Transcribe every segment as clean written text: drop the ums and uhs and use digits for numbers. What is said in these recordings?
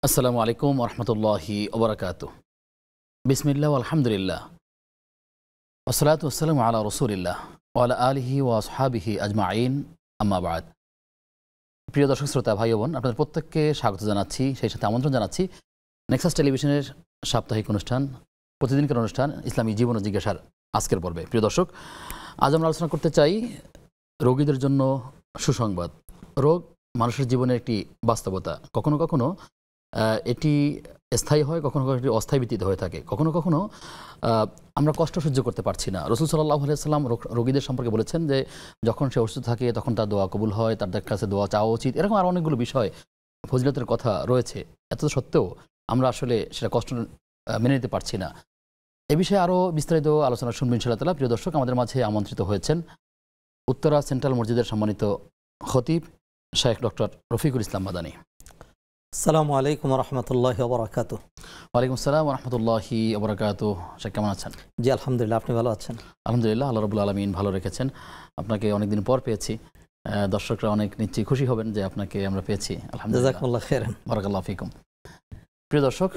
আসসালামু আলাইকুম ওরহমতুল্লাহি ওবরাকাতুহ। বিসমিল্লাহ আলহামদুলিল্লাহ ওয়াসসালাতু ওয়াসসালামু আলা রাসূলিল্লাহ ওয়া আলা আলিহি ওয়া আসহাবিহি আজমাইন, আম্মা বা'দ। প্রিয় দর্শক শ্রোতা ভাই বোন, আপনাদের প্রত্যেককে স্বাগত জানাচ্ছি, সেই সাথে আমন্ত্রণ জানাচ্ছি নেক্সাস টেলিভিশনের সাপ্তাহিক অনুষ্ঠান, প্রতিদিনকার অনুষ্ঠান ইসলামী জীবন ও জিজ্ঞাসার আজকের পর্বে। প্রিয় দর্শক, আজ আমরা আলোচনা করতে চাই রোগীদের জন্য সুসংবাদ। রোগ মানুষের জীবনের একটি বাস্তবতা। কখনো কখনো এটি স্থায়ী হয়, কখনো কখনো এটি অস্থায়ী ভিত্তিতে হয়ে থাকে। কখনো কখনো আমরা কষ্ট সহ্য করতে পারছি না। রাসূল সাল্লাল্লাহু আলাইহি ওয়াসাল্লাম রোগীদের সম্পর্কে বলেছেন যে যখন সে অসুস্থ থাকে তখন তার দোয়া কবুল হয়, তার কাছে দোয়া চাওয়া উচিত। এরকম আরও অনেকগুলো বিষয় ফজিলতের কথা রয়েছে। এত সত্ত্বেও আমরা আসলে সেটা কষ্ট মেনে নিতে পারছি না। এ বিষয়ে আরও বিস্তারিত আলোচনা শুনবেন ইনশাআল্লাহ তাআলা। প্রিয় দর্শক, আমাদের মাঝে আমন্ত্রিত হয়েছেন উত্তরা সেন্ট্রাল মসজিদের সম্মানিত খতিব শাইখ ডক্টর রফিকুল ইসলাম মাদানী। আসসালামু আলাইকুম রহমতুল্লাহি ওয়া বারাকাতুহু। ওয়ালাইকুম আসসালাম রহমতুল্লাহি ওয়া বারাকাতুহু। শেখ কেমন আছেন? জি আলহামদুলিল্লাহ, আপনি ভালো আছেন? আলহামদুলিল্লাহ, আল্লাহ রাব্বুল আলামিন ভালো রেখেছেন। আপনাকে অনেকদিন পর পেয়েছি। দর্শকরা অনেক নিশ্চয়ই খুশি হবেন যে আপনাকে আমরা পেয়েছি। আলহামদুলিল্লাহ, জাযাকুমুল্লাহ খাইরান। বারাকাল্লাহু ফিকুম। প্রিয় দর্শক,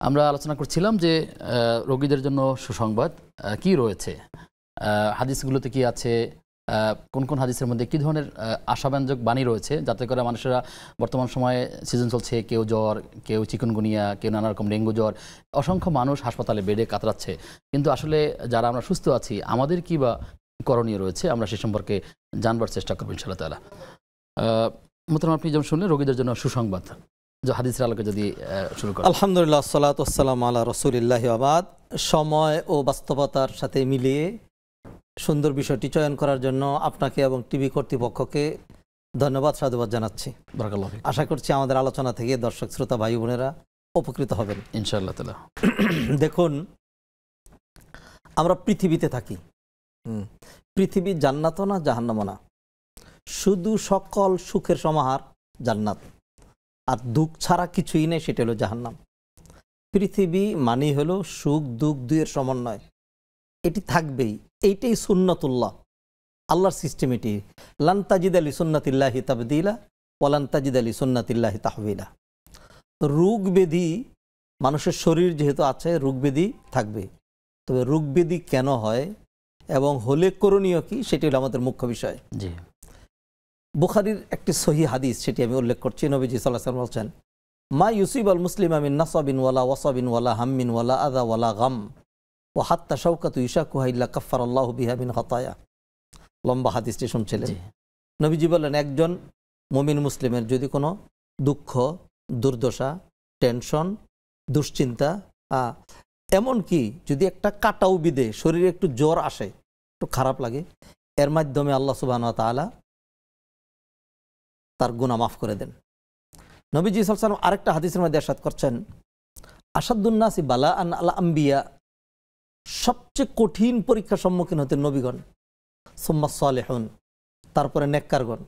আমরা আলোচনা করছিলাম যে রোগীদের জন্য সুসংবাদ কি রয়েছে, হাদিসগুলোতে কি আছে, কোন কোন হাদিসের মধ্যে কী ধরনের আশাব্যঞ্জক বাণী রয়েছে, যাতে করে মানুষেরা বর্তমান সময়ে সিজন চলছে, কেউ জ্বর, কেউ চিকুনগুনিয়া, কেউ নানা রকম ডেঙ্গু জ্বর, অসংখ্য মানুষ হাসপাতালে বেডে কাতরাচ্ছে। কিন্তু আসলে যারা আমরা সুস্থ আছি, আমাদের কী বা করণীয় রয়েছে, আমরা সে সম্পর্কে জানবার চেষ্টা করবো ইনশাআল্লাহ তাআলা। মোহতারাম, আপনি যেমন শুনলেন রোগীদের জন্য সুসংবাদ, যে হাদিসের আলোকে যদি শুরু করেন। আলহামদুলিল্লাহ, আসসালাতু ওয়াসসালামু আলা রাসূলিল্লাহি ওয়া বাদ। সময় ও বাস্তবতার সাথে মিলিয়ে সুন্দর বিষয়টি চয়ন করার জন্য আপনাকে এবং টিভি কর্তৃপক্ষকে ধন্যবাদ, সাধুবাদ জানাচ্ছি। বারাকাল্লাহু ফিক। আশা করছি আমাদের আলোচনা থেকে দর্শক শ্রোতা ভাই বোনেরা উপকৃত হবেন ইনশাআল্লাহ তাআলা। দেখুন, আমরা পৃথিবীতে থাকি, পৃথিবী জান্নাতও না জাহান্নামও না, শুধু সকল সুখের সমাহার জান্নাত, আর দুঃখ ছাড়া কিছুই নেই, সেটা হলো জাহান্নাম। পৃথিবী মানেই হলো সুখ দুঃখ দুইয়ের সমন্বয়, এটি থাকবেই, এইটাই সুন্নাতুল্লাহ, আল্লাহর সিস্টেম এটি। লান তাজিদ আলি সুন্নাতিল্লাহি তাবদিলা ওয়া লান তাজিদ আলি সুন্নাতিল্লাহি তাহবিলা। রোগ ব্যাধি মানুষের শরীর যেহেতু আছে, রোগ ব্যাধি থাকবে, তবে রোগ ব্যাধি কেন হয় এবং হলে করণীয় কি, সেটি হলো আমাদের মুখ্য বিষয়। জি। বুখারীর একটি সহিহ হাদিস, সেটি আমি উল্লেখ করছি। নবীজি সাল্লাল্লাহু আলাইহি ওয়াসাল্লাম বলছেন, মা ইউসিব আল মুসলিমা মিন নাসাবিন ওয়ালা ওয়াসাবিন ওয়ালা হাম্মিন ওয়ালা আযা ওয়ালা গাম ওয়া হাত্তা শাওকাতু ইশাকুহা ইল্লা কাফফারাল্লাহু বিহা মিন খাতায়া। লম্বা হাদিসটি শুনছিলেন। নবীজি বললেন, একজন মুমিন মুসলিমের যদি কোনো দুঃখ, দুর্দশা, টেনশন, দুশ্চিন্তা, এমনকি যদি একটা কাটাও বিধে, শরীরে একটু জ্বর আসে, একটু খারাপ লাগে, এর মাধ্যমে আল্লাহ সুবহানাহু ওয়া তাআলা তার গুনাহ মাফ করে দেন। নবীজি সাল্লাল্লাহু আলাইহি ওয়াসাল্লাম আরেকটা হাদিসের মধ্যে ইরশাদ করছেন, আশাদ্দুন নাসি বালাআন আল আম্বিয়া, সবচেয়ে কঠিন পরীক্ষার সম্মুখীন হতেন নবীগণ, সুম্মা সালিহুন, তারপরে নেককারগণ,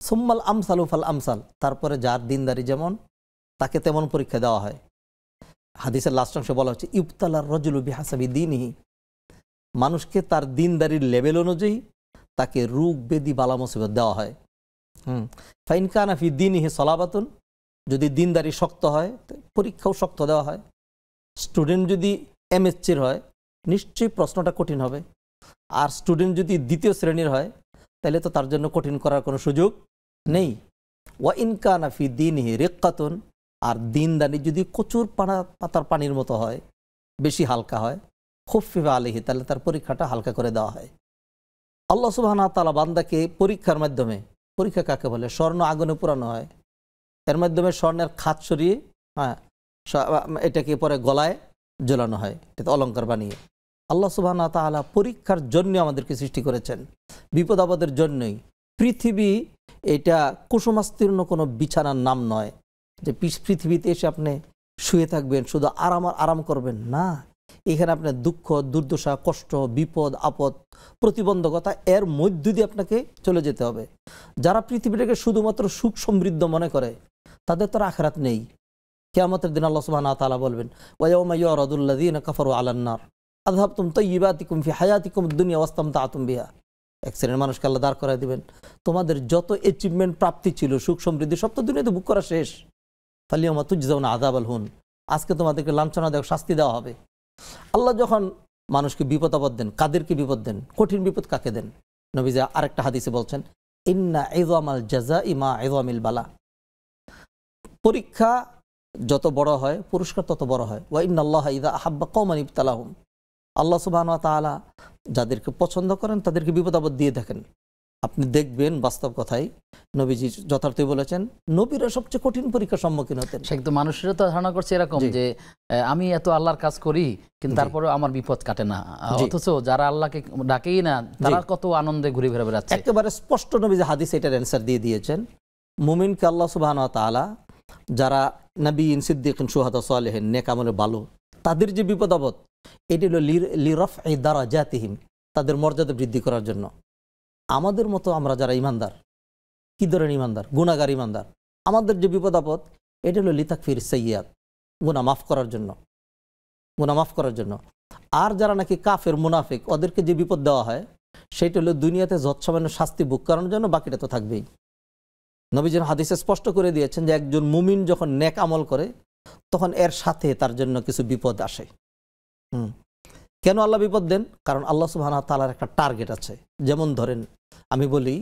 সুম্মাল আমসালু ফাল আমসাল, তারপরে যার দিনদারি যেমন তাকে তেমন পরীক্ষা দেওয়া হয়। হাদিসের লাস্ট অংশে বলা হচ্ছে, ইবতালার রাজুলু বিহাসাবি দীনিহি, মানুষকে তার দিনদারির লেভেল অনুযায়ী তাকে রোগ ব্যাধি বালা মুসিবত দেওয়া হয়। ফাইন কানা ফি দীনিহি সলাবাতুন, যদি দিনদারি শক্ত হয় পরীক্ষাও শক্ত দেওয়া হয়। স্টুডেন্ট যদি এমএসসির হয়, নিশ্চয়ই প্রশ্নটা কঠিন হবে। আর স্টুডেন্ট যদি দ্বিতীয় শ্রেণীর হয়, তাহলে তো তার জন্য কঠিন করার কোনো সুযোগ নেই। ওয়া ইন কানা ফি দীনিহি রিক্কাতুন, আর দিনদারি যদি কচুর পাতার পানির মতো হয়, বেশি হালকা হয়, খুফফিফা আলাইহি, তাহলে তার পরীক্ষাটা হালকা করে দেওয়া হয়। আল্লাহ সুবহানাহু ওয়া তাআলা বান্দাকে পরীক্ষার মাধ্যমে, পরীক্ষা কাকে বলে, স্বর্ণ আগুনে পোড়ানো হয়, এর মাধ্যমে স্বর্ণের খাত সরিয়ে এটাকে পরে গলায় ঝোলানো হয়, এটা অলঙ্কার বানিয়ে। আল্লাহ সুবহানাহু ওয়া তাআলা পরীক্ষার জন্য আমাদেরকে সৃষ্টি করেছেন, বিপদ আপদের জন্যই। পৃথিবী এটা কুসুমাস্তীর্ণ কোনো বিছানার নাম নয়, যে পৃথিবীতে এসে আপনি শুয়ে থাকবেন, শুধু আরাম করবেন না। এখানে আপনার দুঃখ, দুর্দশা, কষ্ট, বিপদ আপদ, প্রতিবন্ধকতা, এর মধ্য দিয়ে আপনাকে চলে যেতে হবে। যারা পৃথিবীটাকে শুধুমাত্র সুখ সমৃদ্ধ মনে করে, তাদের তো আখিরাত নেই। কিয়ামতের দিন আল্লাহ সুবহানাহু ওয়া তাআলা বলবেন, ওয়া ইয়াওমা ইউরাদুল্লাযীনা কাফারু আলান নার আযহাবতুম তাইয়্যিবাতিকুম ফি হায়াতিকুম দুনিয়া ওয়াস্তামতা'তুম বিহা। এক শ্রেণীর মানুষকে আল্লাহ দাঁড় করায় দিবেন, তোমাদের যত অ্যাচিভমেন্ট প্রাপ্তি ছিল, সুখ সমৃদ্ধি, সব তো দুনিয়াতে ভোগ করা শেষ, ফালিয়াউমা তুজজাউনা আযাবাল হুন, আজকে তোমাদেরকে লাঞ্ছনা দেওয়া, শাস্তি দেওয়া হবে। আল্লাহ যখন মানুষকে বিপদ আপদ দেন, কাদেরকে বিপদ দেন, কঠিন বিপদ কাকে দেন? নবীজি আরেকটা হাদিসে বলছেন, ইন্না ইযামাল জাযাই মা ইযামিল বালা, পরীক্ষা যত বড় হয় পুরস্কার তত বড় হয়। ওয়া ইন্নাল্লাহা ইযা আহাব্বা কওমান ইবতালাহুম, আল্লাহ সুবহানাহু ওয়া তাআলা যাদেরকে পছন্দ করেন তাদেরকে বিপদ আপদ দিয়ে থাকেন। আপনি দেখবেন বাস্তব কথাই নবীজি যথার্থই বলেছেন, নবীরা সবচেয়ে কঠিন পরীক্ষার সম্মুখীন হতেন। সে তো মানুষেরা তো ধারণা করছে এরকম যে আমি এত আল্লাহর কাজ করি কিন্তু তারপরে আমার বিপদ কাটে না, অথচ যারা আল্লাহকে ডাকেই না তারা কত আনন্দে ঘুরে ঘুরে বেড়াচ্ছে। একেবারে স্পষ্ট নবীজি হাদিসে এটার অ্যান্সার দিয়ে দিয়েছেন। মুমিনকে আল্লাহ সুবহানাহু ওয়া তাআলা, যারা নবীন, সিদ্দিকিন, শুহাদা, সালেহিন, নেক আমলে ভালো, তাদের যে বিপদ আপদ, এটি হলো লিরাফঈ দারাজাতিহিম, তাদের মর্যাদা বৃদ্ধি করার জন্য। আমাদের মতো আমরা যারা ইমানদার, কি ধরনের ইমানদার? গুনাহগার ইমানদার, আমাদের যে বিপদ আপদ, এটা হলো লিতাকফির সাইয়্যাত, গুনাহ মাফ করার জন্য, গুনাহ মাফ করার জন্য। আর যারা নাকি কাফের, মুনাফিক, ওদেরকে যে বিপদ দেওয়া হয় সেটা হলো দুনিয়াতে যৎসামান্য শাস্তি ভোগ করানোর জন্য, বাকিটা তো থাকবেই। নবীজির হাদিসে স্পষ্ট করে দিয়েছেন যে একজন মুমিন যখন নেক আমল করে তখন এর সাথে তার জন্য কিছু বিপদ আসে। কেন আল্লাহ বিপদ দেন? কারণ আল্লাহ সুবহানাহু ওয়া তাআলার একটা টার্গেট আছে। যেমন ধরেন, আমি বলি,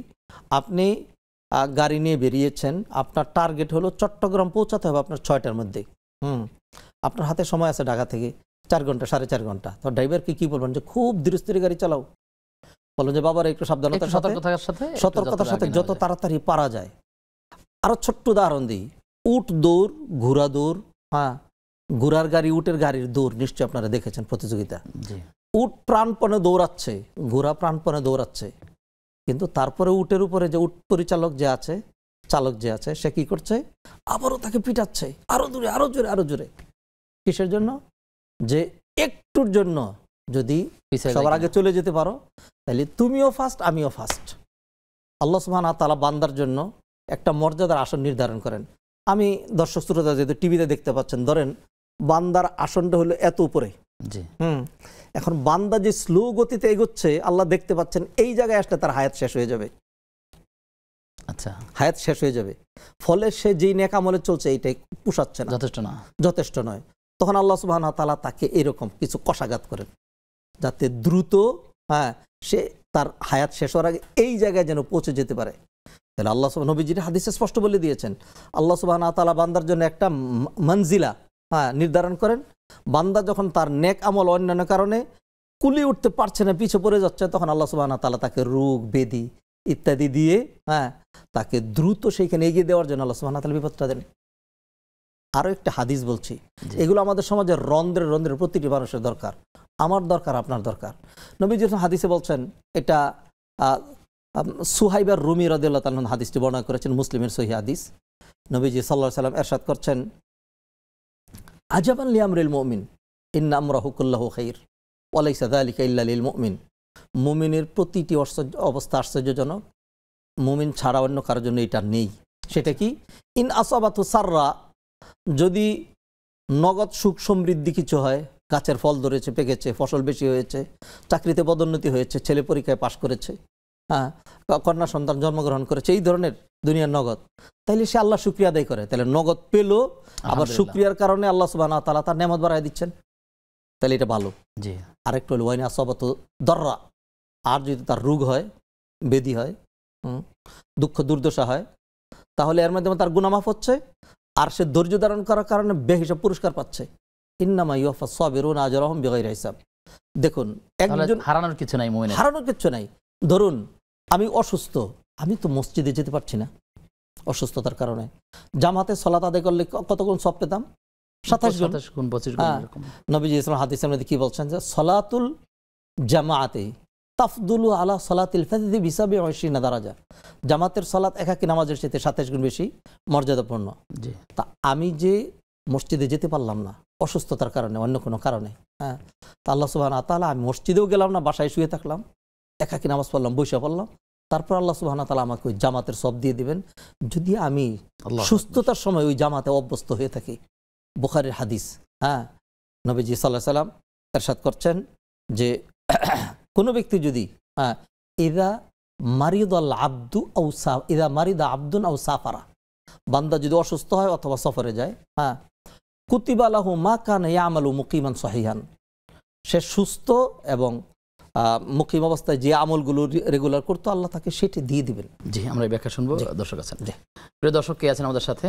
আপনি গাড়ি নিয়ে বেরিয়েছেন, আপনার টার্গেট হলো চট্টগ্রাম পৌঁছাতে হবে আপনার 6টার মধ্যে। আপনার হাতে সময় আছে ঢাকা থেকে 4 ঘন্টা, 4.5 ঘন্টা। তো ড্রাইভারকে কি বলবেন যে খুব ধীরে স্থিরে গাড়ি চালাও, বলুন যে বাবার একটু সাবধানতার সাথে, সতর্কতার সাথে যত তাড়াতাড়ি পারা যায়। আরো ছোট্ট উদাহরণ দিই, উট দৌড়, ঘোড়া দৌড়, ঘোড়ার গাড়ি, উটের গাড়ির দৌড় নিশ্চয়ই আপনারা দেখেছেন প্রতিযোগিতা। উট প্রাণপণে দৌড়াচ্ছে, ঘোড়া প্রাণপণে দৌড়াচ্ছে, কিন্তু তারপরে উটের উপরে যে উট পরিচালক যে আছে, চালক যে আছে, সে কি করছে? আবারও তাকে পিটাচ্ছে, আরো দূরে, আরো জোরে, আরো জোরে। কিসের জন্য? যে একটুর জন্য যদি সবার আগে চলে যেতে পারো তাহলে তুমিও ফার্স্ট, আমিও ফার্স্ট। আল্লাহ সুবহানাহু ওয়া তাআলা বান্দার জন্য একটা মর্যাদার আসন নির্ধারণ করেন। আমি দর্শক শ্রোতা যেহেতু টিভিতে দেখতে পাচ্ছেন, ধরেন বান্দার আসনটা হলো এত উপরে, এখন বান্দা যে স্লো গতিতে এগোচ্ছে, আল্লাহ দেখতে পাচ্ছেন এই জায়গায় আসলে তার হায়াত শেষ হয়ে যাবে। আচ্ছা, হায়াত শেষ হয়ে যাবে, ফলে সে যেই নেক আমলে চলছে এইটাই পোষাচ্ছে না, যথেষ্ট নয়। তখন আল্লাহ সুবহানাহু ওয়া তাআলা তাকে এরকম কিছু কষাঘাত করেন, যাতে দ্রুত সে তার হায়াত শেষ হওয়ার আগে এই জায়গায় যেন পৌঁছে যেতে পারে। তাহলে আল্লাহ নবীজির হাদিসে স্পষ্ট বলে দিয়েছেন, আল্লাহ সুবহানাহু ওয়া তাআলা বান্দার জন্য একটা মঞ্জিলা নির্ধারণ করেন। বান্দা যখন তার নেক আমল অন্যান্য কারণে কুলিয়ে উঠতে পারছে না, পিছে পড়ে যাচ্ছে, তখন আল্লাহ সুবহানাহু ওয়া তাআলা তাকে রোগ ব্যাধি ইত্যাদি দিয়ে তাকে দ্রুত সেইখানে এগিয়ে দেওয়ার জন্য আল্লাহ সুবহানাহু ওয়া তাআলা বিপদটা দেন। আরো একটা হাদিস বলছি, এগুলো আমাদের সমাজে রন্ধ্রে রন্ধ্রে প্রতিটি মানুষের দরকার, আমার দরকার, আপনার দরকার। নবীজি হাদিসে বলছেন, এটা সুহাইবার রুমি রাদিয়াল্লাহু তাআলা হাদিসটি বর্ণনা করেছেন, মুসলিমের সহিহ হাদিস। নবীজি সাল্লাল্লাহু আলাইহি ওয়াসাল্লাম ইরশাদ করছেন, আজাবান লিআমরিল মুমিন ইন্না আমরাহু কুল্লাহু খাইর ওয়া লাইসা যালিকা ইল্লা লিল মুমিন। মুমিনের প্রতিটি অবস্থা আশ্চর্যজনক, মুমিন ছাড়া অন্য কারোর জন্য এটা নেই। সেটা কি? ইন আসাবাতু সাররা, যদি নগদ সুখ সমৃদ্ধি কিছু হয়, গাছের ফল ধরেছে, পেকেছে, ফসল বেশি হয়েছে, চাকরিতে পদোন্নতি হয়েছে, ছেলে পরীক্ষায় পাশ করেছে, কন্যা সন্তান জন্মগ্রহণ করেছে, এই ধরনের দুনিয়ার নগদ, তাইলে সে আল্লাহ শুকরিয়া আদায় করে, তাহলে নগদ পেল, আবার শুকরিয়ার কারণে আল্লাহ সুবহানাহু ওয়া তাআলা তার নেয়ামত বাড়ায় দিচ্ছেন, তাহলে এটা ভালো। আরেকটু হলো ওয়াইন আসাবাতু দররা, আর যদি তার রোগ হয়, ব্যাধি হয়, দুঃখ দুর্দশা হয়, তাহলে এর মাধ্যমে তার গুনাহ মাফ হচ্ছে, আর সে ধৈর্য ধারণ করার কারণে বেহিসাব পুরস্কার পাচ্ছে। ইন্নামা ইউওয়াফাস সাবিরুনা আজরাহুম বিগাইরি হিসাব। দেখুন, একজন হারানোর কিছু নাই, মুমিনের হারানোর কিছু নাই। ধরুন আমি অসুস্থ, আমি তো মসজিদে যেতে পারছি না অসুস্থতার কারণে, জামাতে সালাত আদায় করলে কত গুণ সওয়াব পেতাম? 27 গুণ। নবীজি ইসলাম হাদিসের মধ্যে কি বলছেন, যে সালাতুল জামাআতে তাফদুলু আলা সালাতিল ফারদি বি27 দারাজা। জামাতের সালাত একাকী নামাজের চেয়ে 27 গুণ বেশি মর্যাদাপূর্ণ। তা আমি যে মসজিদে যেতে পারলাম না অসুস্থতার কারণে, অন্য কোনো কারণে, তা আল্লাহ সুবহানাহু ওয়া তাআলা, আমি মসজিদেও গেলাম না, বাসায় শুয়ে থাকলাম, একাকী নামাজ পড়লাম, বসে পড়লাম, তারপর আল্লাহ সুবহানাহু ওয়া তাআলা আমাকে ওই জামাতের সওয়াব দিয়ে দিবেন, যদি আমি সুস্থতার সময় ওই জামাতে অভ্যস্ত হয়ে থাকি। বুখারীর হাদিস। নবীজি সাল্লাল্লাহু আলাইহি সাল্লাম ইরশাদ করছেন যে কোনো ব্যক্তি যদি ইদা মারিদাল আব্দু আও ইদা মারিদা আবদুন আও সাফারা, বান্দা যদি অসুস্থ হয় অথবা সফরে যায়, হ্যাঁ, কুতিবা লাহু মা কানা ইয়ামালু মুকিমান সহিহান, সে সুস্থ এবং মুকিম অবস্থায় যে আমলগুলো রেগুলার করতো আল্লাহ তাকে সেটি দিয়ে দিবেন। জি, আমরা এই ব্যাখ্যা শুনবো। দর্শক আছেন, জি প্রিয় দর্শক কে আছেন আমাদের সাথে?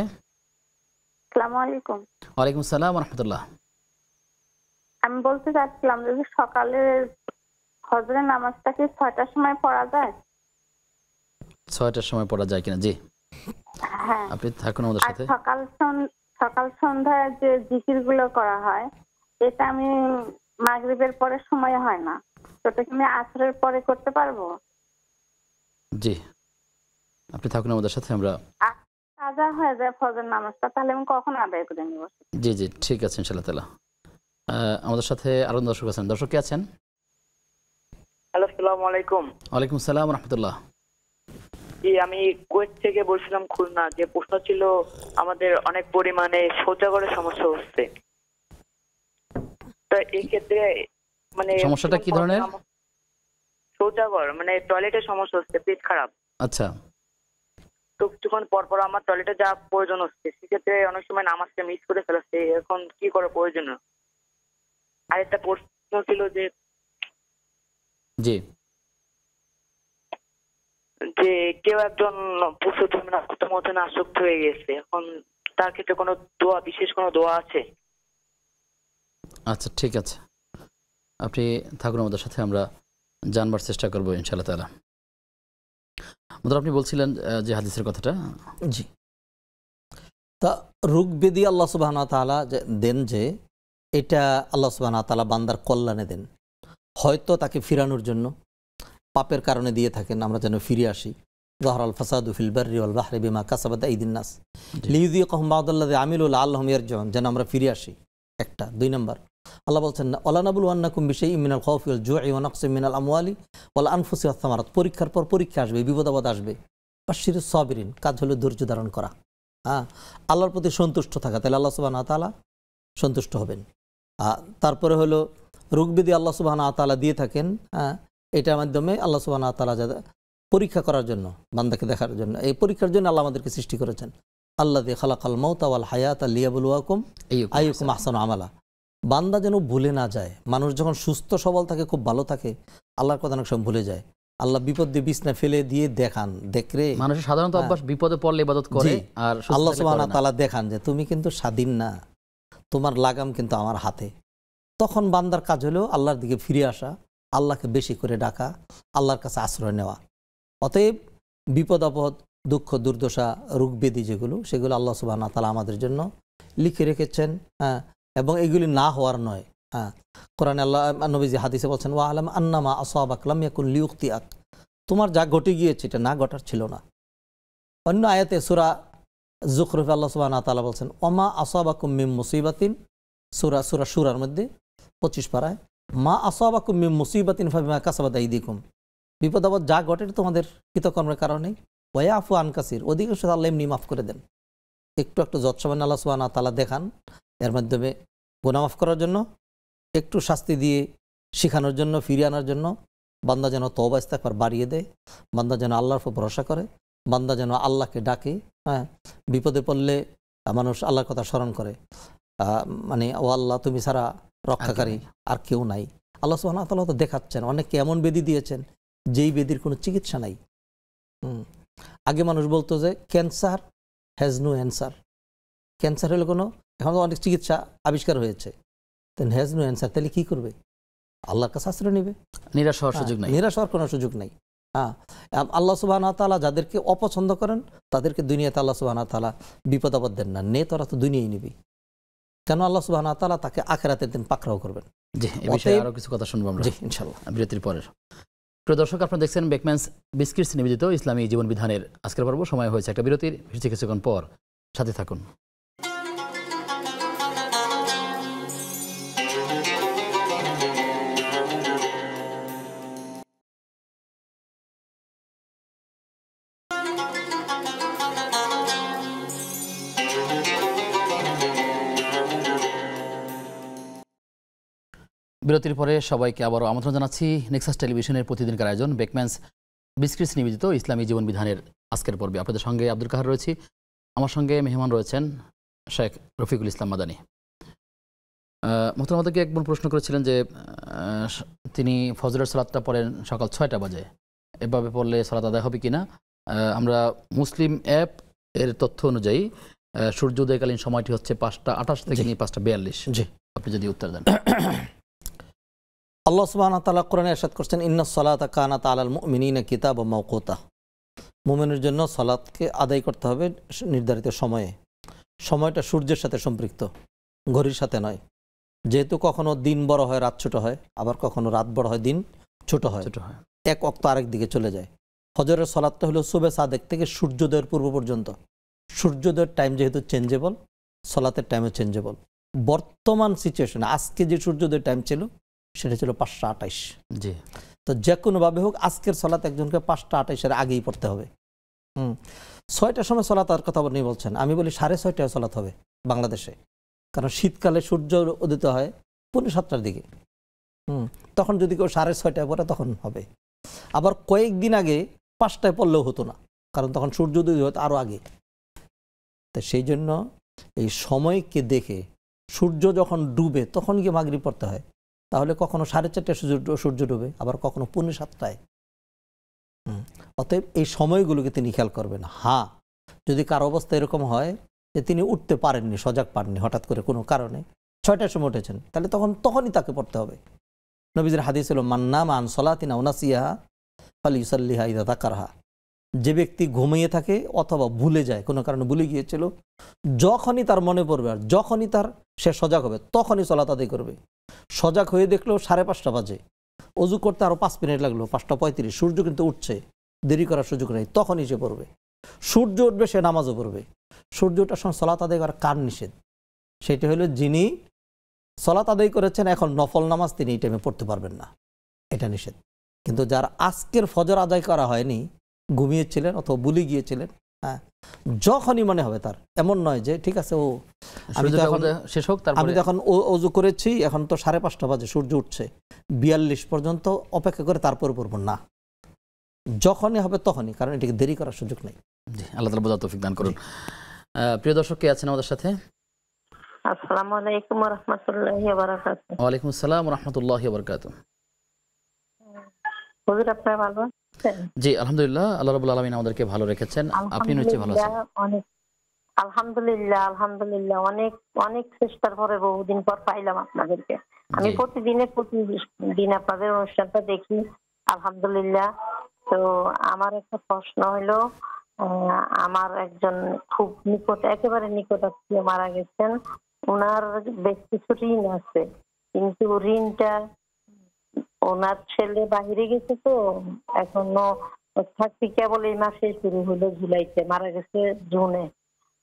আসসালামু আলাইকুম। ওয়ালাইকুম আসসালাম ওয়া রাহমাতুল্লাহ। আমি বলতে চাচ্ছিলাম যদি সকালে ফজরের নামাজটা কি 6টার সময় পড়া যায়? 6টার সময় পড়া যায় কিনা? জি, হ্যাঁ। আপনি থাকুন আমাদের আর সাথে। সকাল সন্ধ্যায় যে জিকিরগুলো করা হয় এটা আমি মাগরিবের পরে সময় হয় না, সেটা কি আমি আসরের পরে করতে পারবো? জি, আপনি থাকুন আমাদের সাথে। আমরা কাজা হয়ে যায় ফজর নামাজটা, তাহলে আমি কখন আদায় করে নিব? জি জি ঠিক আছে ইনশাআল্লাহ তাআলা। আমাদের সাথে আরো দর্শক আছেন। দর্শক কে আছেন? হ্যালো, আসসালামু আলাইকুম। ওয়ালাইকুম আসসালাম ওয়া রাহমাতুল্লাহ। জি, আমি কুয়েত থেকে বলছিলাম, খুলনা। যে প্রশ্ন ছিল, আমাদের অনেক পরিমাণে শৌচাগারের সমস্যা হচ্ছে, তো এই ক্ষেত্রে মানে সমস্যাটা কি ধরনের? শৌচাগার মানে টয়লেটের সমস্যা হচ্ছে, পেট খারাপ। আচ্ছা, তো কিছুক্ষণ পর পর আমার টয়লেটে যাওয়া প্রয়োজন হচ্ছে, সেক্ষেত্রে অনেক সময় নামাজটা মিস করে ফেলাচ্ছে, এখন কি করা প্রয়োজন? আরেকটা প্রশ্ন ছিল যে জি যে কেউ একজন প্রথমে আসক্ত হয়ে গেছে, এখন তার ক্ষেত্রে কোনো দোয়া, বিশেষ কোনো দোয়া আছে? আচ্ছা ঠিক আছে, আপনি থাকুন আমাদের সাথে, আমরা জানবার চেষ্টা করবো ইনশাআল্লাহ তাআলা। আপনি বলছিলেন যে হাদিসের কথাটা। জি, তা রোগব্যাধি আল্লাহ সুবহানাহু ওয়া তাআলা দেন, যে এটা আল্লাহ সুবহানাহু ওয়া তাআলা বান্দার কল্যাণে দেন, হয়তো তাকে ফিরানোর জন্য, পাপের কারণে দিয়ে থাকেন আমরা যেন ফিরে আসি। যাহরাল ফাসাদু ফিল বাররি ওয়াল বাহরি বিমা কাসাবাত আইদিন নাস লিইযিকাহুম বা'দাল্লাযী আমিলু লাআল্লাহুম ইয়ারজিউন, যেন আমরা ফিরে আসি। একটা। 2 নম্বর, আল্লাহ বলছেন ওয়ালা নাবলুওয়ান্নাকুম বিশাইইম মিনাল খাউফি ওয়াল জু'i ওয়া নাকসিম মিনাল আমওয়ালি ওয়াল আনফুসি ওয়াস সামারাত, পরীক্ষার পর পরীক্ষা আসবে, বিপদ আপদ আসবে। বাশশিরিস সাবিরিন, কাজ হলো ধৈর্য ধারণ করা, হ্যাঁ, আল্লাহর প্রতি সন্তুষ্ট থাকা, তাহলে আল্লাহ সুবহানাহু ওয়া তাআলা সন্তুষ্ট হবেন। তারপরে হলো রোগব্যাধি আল্লাহ সুবহানাহু ওয়া তাআলা দিয়ে থাকেন, হ্যাঁ, এটার মাধ্যমে আল্লাহ সুবহানাহু ওয়া তাআলা পরীক্ষা করার জন্য, বান্দাকে দেখার জন্য, এই পরীক্ষার জন্য আল্লাহ আমাদেরকে সৃষ্টি করেছেন। আল্লাযী খালাকাল মাউতা ওয়াল হায়াতা লিয়াবলুয়াকুম আইয়ুকুম আহসানু আমালা। বান্দা যেন ভুলে না যায়, মানুষ যখন সুস্থ সবল থাকে, খুব ভালো থাকে, আল্লাহর কথা অনেক সময় ভুলে যায়। আল্লাহ বিপদ দিয়ে বিছনা ফেলে দিয়ে দেখান, দেখরে মানুষের সাধারণত অভ্যাস বিপদে পড়লে ইবাদত করে, আর আল্লাহ সুবহানাহু ওয়া তাআলা দেখান যে তুমি কিন্তু স্বাধীন না, তোমার লাগাম কিন্তু আমার হাতে। তখন বান্দার কাজ হলো আল্লাহর দিকে ফিরে আসা, আল্লাহকে বেশি করে ডাকা, আল্লাহর কাছে আশ্রয় নেওয়া। অতএব বিপদ আপদ, দুঃখ দুর্দশা, রোগব্যাধি যেগুলো, সেগুলো আল্লাহ সুবহানাহু ওয়া তাআলা আমাদের জন্য লিখে রেখেছেন, হ্যাঁ, এবং এগুলি না হওয়ার নয়। হ্যাঁ, কোরআনে আল্লাহ নবীজি হাদিসে বলছেন ওয়া আলাম আন্নামা আসাবাক লাম ইয়াকুন লিউখতিআক, তোমার যা ঘটে গিয়েছে এটা না ঘটার ছিল না। অন্য আয়াতে সূরা যুখরুফে আল্লাহ সুবহানাহু ওয়া তাআলা বলছেন ওমা আসাবাকুম মিন মুসিবাতিন, সূরা সূরার মধ্যে 25 পারায়, মা আসাবাকুম মিন মুসিবাতিন ফাবিমা কাসাবাত আইদিকুম, বিপদ আপদ যা ঘটে তোমাদের কৃতকর্মের কারণে, ওয়ায়াফু আন কাসির, অধিকাংশ আল্লাহ এমনি মাফ করে দেন। একটু একটু যৎসামান্য আল্লাহ সুবহানাহু ওয়া তাআলা দেখান, এর মাধ্যমে গুনাহ মাফ করার জন্য, একটু শাস্তি দিয়ে শেখানোর জন্য, ফিরিয়ে আনার জন্য, বান্দা যেন তওবা ইস্তেগফার বাড়িয়ে দেয়, বান্দা যেন আল্লাহর উপর ভরসা করে, বান্দা যেন আল্লাহকে ডাকে, হ্যাঁ, বিপদে পড়লে মানুষ আল্লাহর কথা স্মরণ করে, মানে ও আল্লাহ তুমি ছাড়া রক্ষাকারী আর কেউ নাই। আল্লাহ সুবহানাহু ওয়া তাআলা তো দেখাচ্ছেন, অনেককে এমন ব্যাধি দিয়েছেন যেই ব্যাধির কোনো চিকিৎসা নাই। আগে মানুষ বলতো যে cancer has no answer, cancer হলে কোনো, এখন তো অনেক চিকিৎসা আবিষ্কার হয়েছে, দেন হ্যাজ নো অ্যান্সার, তাহলে কী করবে? আল্লাহর কাছে আশ্রয় নেবে, নিরাশ হওয়ার সুযোগ নাই, নিরাশ হওয়ার কোনো সুযোগ নাই। হ্যাঁ, আল্লাহ সুবহানাহু ওয়া তাআলা যাদেরকে অপছন্দ করেন তাদেরকে দুনিয়াতে আল্লাহ সুবহানাহু ওয়া তাআলা বিপদ আপদ দেন না, নে তোরা তো দুনিয়ায় নিবি, কেন আল্লাহ সুবহানাহু ওয়া তাআলা তাকে আখিরাতের দিন পাকড়াও করবেন। জি, এই বিষয়ে আরো কিছু কথা শুনবো আমরা, জি ইনশাআল্লাহ, বিরতির পরে। প্রিয় দর্শক, আপনারা দেখছেন বেকম্যানস বিস্কিটস নিবেদিত ইসলামী জীবন বিধানের আজকের পর্ব। সময় হয়েছে একটা বিরতির, ফিরছি কিছুক্ষণ পর, সাথে থাকুন। বিরতির পরে সবাইকে আবারও আমন্ত্রণ জানাচ্ছি নেক্সাস টেলিভিশনের প্রতিদিনকার আয়োজন বেকম্যানস বিস্কিটস নিবেদিত ইসলামী জীবন বিধানের আজকের পর্বে। আপনাদের সঙ্গে আব্দুল কাহার রয়েছি। আমার সঙ্গে মেহমান রয়েছেন শেখ রফিকুল ইসলাম মাদানী। মোহতারাম আমাদেরকে একবার প্রশ্ন করেছিলেন যে তিনি ফজরের সালাতটা পড়েন সকাল 6টা বাজে, এভাবে পড়লে সালাত আদায় হবে কিনা? আমরা মুসলিম অ্যাপ এর তথ্য অনুযায়ী সূর্যোদয়কালীন সময়টি হচ্ছে 5টা 28 থেকে নিয়ে 5টা 42। জি, আপনি যদি উত্তর দেন। আল্লাহ সুবহানাহু ওয়া তাআলা কোরআনে ইরশাদ করছেন, ইন্নাস সালাতা কানাত আলাল মুমিনিনা কিতাবাম মাওকুতা। মুমিনের জন্য সালাতকে আদায় করতে হবে নির্ধারিত সময়ে। সময়টা সূর্যের সাথে সম্পৃক্ত, ঘড়ির সাথে নয়। যেহেতু কখনো দিন বড় হয় রাত ছোট হয়, আবার কখনো রাত বড় হয় দিন ছোট হয়, এক ওয়াক্ত আরেক দিকে চলে যায়। ফজরের সালাতটা হলো সুবে সাদেক থেকে সূর্যোদয়ের পূর্ব পর্যন্ত। সূর্যোদয়ের টাইম যেহেতু চেঞ্জেবল, সালাতের টাইমও চেঞ্জেবল। বর্তমান সিচুয়েশনে আজকে যে সূর্যোদয়ের টাইম ছিল সেটা ছিল 5:28। জি, তো যে কোনোভাবে হোক আজকের সালাত একজনকে 5:28-এর আগেই পড়তে হবে। 6টার সময় সালাত আর কথা আপনি বলছেন, আমি বলি 6:30টায় সালাত হবে বাংলাদেশে, কারণ শীতকালে সূর্য উদিত হয় 7:45 দিকে। তখন যদি কেউ 6:30টায় পড়ে তখন হবে। আবার কয়েকদিন আগে 5টায় পড়লেও হতো না, কারণ তখন সূর্য উদয় হতো আরও আগে। তো সেই জন্য এই সময়কে দেখে সূর্য যখন ডুবে তখন গিয়ে মাগরিব পড়তে হয়। তাহলে কখনো 4:30টায় সূর্য ডুবে, আবার কখনো 7:45টায়। অতএব এই সময়গুলোকে তিনি খেয়াল করবেন। হ্যাঁ, যদি কারো অবস্থা এরকম হয় যে তিনি উঠতে পারেননি, সজাগ পাননি, হঠাৎ করে কোনো কারণে 6টার সময় উঠেছেন, তাহলে তখনই তাকে পড়তে হবে। নবীজির হাদিস হলো, মান নামা আন সলাতিন আও নাসিয়াহা ফালিউসাল্লিহা ইযা যাকারহা। যে ব্যক্তি ঘুমিয়ে থাকে অথবা ভুলে যায়, কোনো কারণে ভুলে গিয়েছিল, যখনই তার মনে পড়বে আর যখনই সে সজাগ হবে তখনই সালাত আদায় করবে। সজাগ হয়ে দেখলো 5:30 বাজে, অজু করতে আরও 5 মিনিট লাগলো, 5:35, সূর্য কিন্তু উঠছে, দেরি করার সুযোগ নেই, তখনই সে পড়বে। সূর্য উঠবে সে নামাজও পড়বে। সূর্য ওঠার সময় সালাত আদায় করা কার নিষেধ? সেটা হলো যিনি সালাত আদায় করেছেন এখন নফল নামাজ তিনি এই টাইমে পড়তে পারবেন না, এটা নিষেধ। কিন্তু যার আজকের ফজর আদায় করা হয়নি, ঘুমিয়েছিলেন অথবা ভুলে গিয়েছিলেন, হ্যাঁ, যখনই মনে হবে তার, এমন নয় যে ঠিক আছে আমি তো এখন অজু করেছি, এখন তো 5:30 বাজে, সূর্য উঠছে, 42 পর্যন্ত অপেক্ষা করে তারপরে পড়বো না, যখনই হবে তখনই, কারণ এটাকে দেরি করার সুযোগ নেই। আল্লাহ তাআলা বোঝার তৌফিক দান করুন। প্রিয় দর্শক, কে আছেন আমাদের সাথে? আসসালামু আলাইকুম ওয়া রাহমাতুল্লাহি ওয়া বারাকাতুহু। ওয়া আলাইকুম আসসালাম ওয়া রাহমাতুল্লাহি ওয়া বারাকাতুহু। হুজুর, আপনি ভালো আছেন? জি, আলহামদুলিল্লাহ, আল্লাহ রাব্বুল আলামিন আমাদেরকে ভালো রেখেছেন। আপনি নিশ্চয়ই ভালো আছেন? অনেক আলহামদুলিল্লাহ, অনেক অনেক চেষ্টার পরে বহুদিন পর পাইলাম আপনাদেরকে। আমি প্রতিদিন আপনাদের অনুষ্ঠানটা দেখি, আলহামদুলিল্লাহ। তো আমার একটা প্রশ্ন হলো, আমার একজন খুব নিকট, একেবারে নিকট আত্মীয় মারা গেছেন। ওনার বেশ কিছু ঋণ আছে, কিন্তু ঋণটা ওনার ছেলে বাহিরে গেছে, তো এখনো থাকছি কেবল এই মাসে শুরু হলো, জুলাইতে, মারা গেছে জুনে।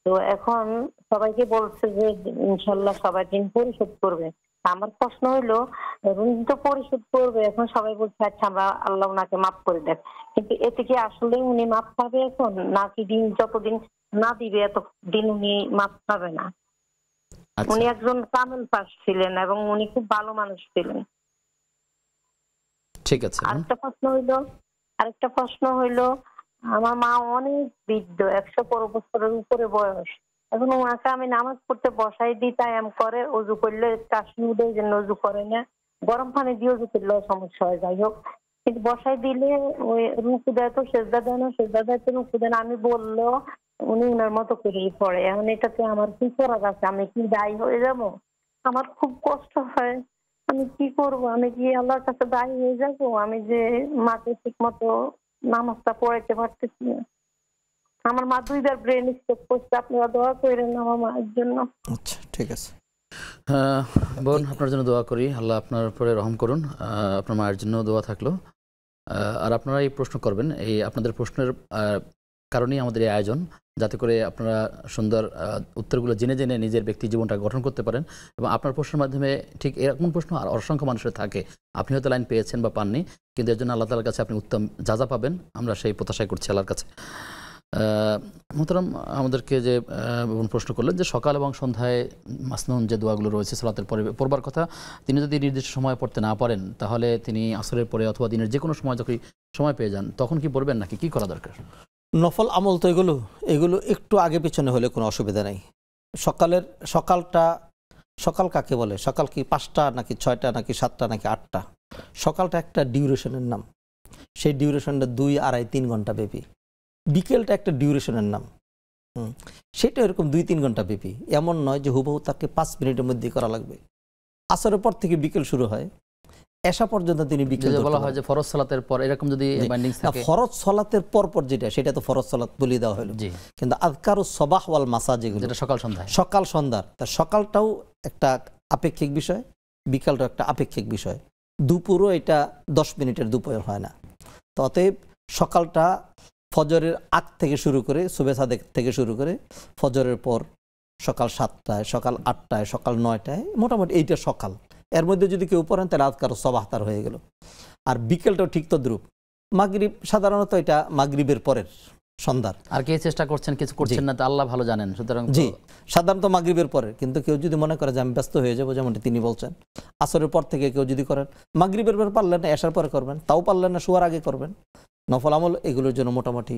তো এখন সবাইকে বলছে যে ইনশাল্লাহ সবাই ঋণ পরিশোধ করবে। আমার প্রশ্ন হইলো, ঋণ তো পরিশোধ করবে, এখন সবাই বলছে আচ্ছা আমরা আল্লাহ ওনাকে মাফ করে দেন, কিন্তু এতে কি আসলে উনি মাফ পাবে এখন, নাকি দিন যতদিন না দিবে এতদিন উনি মাফ পাবে না? উনি একজন কামেল পাশ ছিলেন এবং উনি খুব ভালো মানুষ ছিলেন। ঠিক আছে। আরেকটা প্রশ্ন হইলো, আমার মা অনেক বৃদ্ধ, 100 বছরের উপরে বয়স। এখন ওনাকে আমি নামাজ পড়তে বসাই দিই, তায়াম করে, অজু করলে কাশি উঠে, এই জন্য অজু করে না, গরম পানি দিয়ে অজু করলেও সমস্যা হয়, যাই হোক। কিন্তু বসাই দিলে ওই রুকু দেয় তো সেজদা দেয় না, সেজদা দেয় তো রুকু দেয় না, আমি বললো উনি উনার মতো করেই পড়ে। এখন এটাতে আমার কি করার আছে? আমি কি দায়ী হয়ে যাব? আমার খুব কষ্ট হয়, আমি কি করব? আমি কি আল্লাহর কাছে দায়ী হয়ে যাবো? আমি যে মাকে ঠিক মতো নামাজটা পড়াইতে পারতেছি না। আমার মা 2বার ব্রেন স্ট্রোক করছে, আপনারা দোয়া করেন আমার মায়ের জন্য। আচ্ছা, ঠিক আছে বোন, আপনার জন্য দোয়া করি, আল্লাহ আপনার উপরে রহম করুন। আপনার মায়ের জন্য দোয়া থাকলো। আর আপনারা এই প্রশ্ন করবেন, এই আপনাদের প্রশ্নের কারণেই আমাদের এই আয়োজন, যাতে করে আপনারা সুন্দর উত্তরগুলো জেনে জেনে নিজের ব্যক্তি জীবনটা গঠন করতে পারেন। এবং আপনার প্রশ্নের মাধ্যমে ঠিক এরকম প্রশ্ন আর অসংখ্য মানুষের থাকে, আপনি হয়তো লাইন পেয়েছেন বা পাননি, কিন্তু এর জন্য আল্লাহ তাআলার কাছে আপনি উত্তম যাজা পাবেন, আমরা সেই প্রত্যাশাই করছি আল্লাহর কাছে। মোহতারাম, আমাদেরকে যে প্রশ্ন করলেন যে সকাল এবং সন্ধ্যায় মাসনুন যে দোয়াগুলো রয়েছে সালাতের পরে পড়বার কথা, তিনি যদি নির্দিষ্ট সময় পড়তে না পারেন, তাহলে তিনি আসরের পরে অথবা দিনের যে কোনো সময় যখন সময় পেয়ে যান তখন কি পড়বেন, নাকি কি করা দরকার? নফল আমল তো এগুলো একটু আগে পিছনে হলে কোনো অসুবিধা নেই। সকাল কাকে বলে? সকাল কি 5টা নাকি 6টা নাকি 7টা নাকি 8টা? সকালটা একটা ডিউরেশনের নাম, সেই ডিউরেশনটা 2, 2.5, 3 ঘন্টা ব্যাপী। বিকেলটা একটা ডিউরেশনের নাম, সেটা এরকম 2-3 ঘন্টা ব্যাপী। এমন নয় যে হুবহু তাকে 5 মিনিটের মধ্যেই করা লাগবে। আসরের পর থেকে বিকেল শুরু হয়, এশা পর্যন্ত তিনি বিকেল বলা হয় যে ফরজ সালাতের পর, এরকম যদি বাইন্ডিংস থাকে। ফরজ সালাতের পর সেটা তো ফরজ সালাত বলে দেওয়া হলো। কিন্তু আযকারুস সাবাহ ওয়াল মাসা যেগুলো, যেটা সকাল সন্ধ্যার, তার সকালটাও একটা আপেক্ষিক বিষয়, বিকালটাও একটা আপেক্ষিক বিষয়। দুপুরও এটা 10 মিনিটের দুপুর হয় না। তো অতএব সকালটা ফজরের আগ থেকে শুরু করে, সুবহে সাদেক থেকে শুরু করে ফজরের পর সকাল 7টায়, সকাল 8টায়, সকাল 9টায়, মোটামুটি এইটা সকাল। এর মধ্যে যদি কেউ পড়েন তাহলে আযকারুস সাবাহ তার হয়ে গেল। আর বিকেলটাও ঠিক তদ্রূপ। মাগরিব সাধারণত এটা মাগরিবের পরের সন্ধ্যার। আর কে চেষ্টা করছেন, কিছু করছেন না, তো আল্লাহ ভালো জানেন। সুতরাং জি, সাধারণত মাগরিবের পরে। কিন্তু কেউ যদি মনে করে যে আমি ব্যস্ত হয়ে যাবো, যেমনটি তিনি বলছেন, আসরের পর থেকে কেউ যদি করেন, মাগরিবের পর পারলেন না, এশার পরে করবেন, তাও পারলেন না, শোয়ার আগে করবেন। নফল আমল এগুলোর জন্য মোটামুটি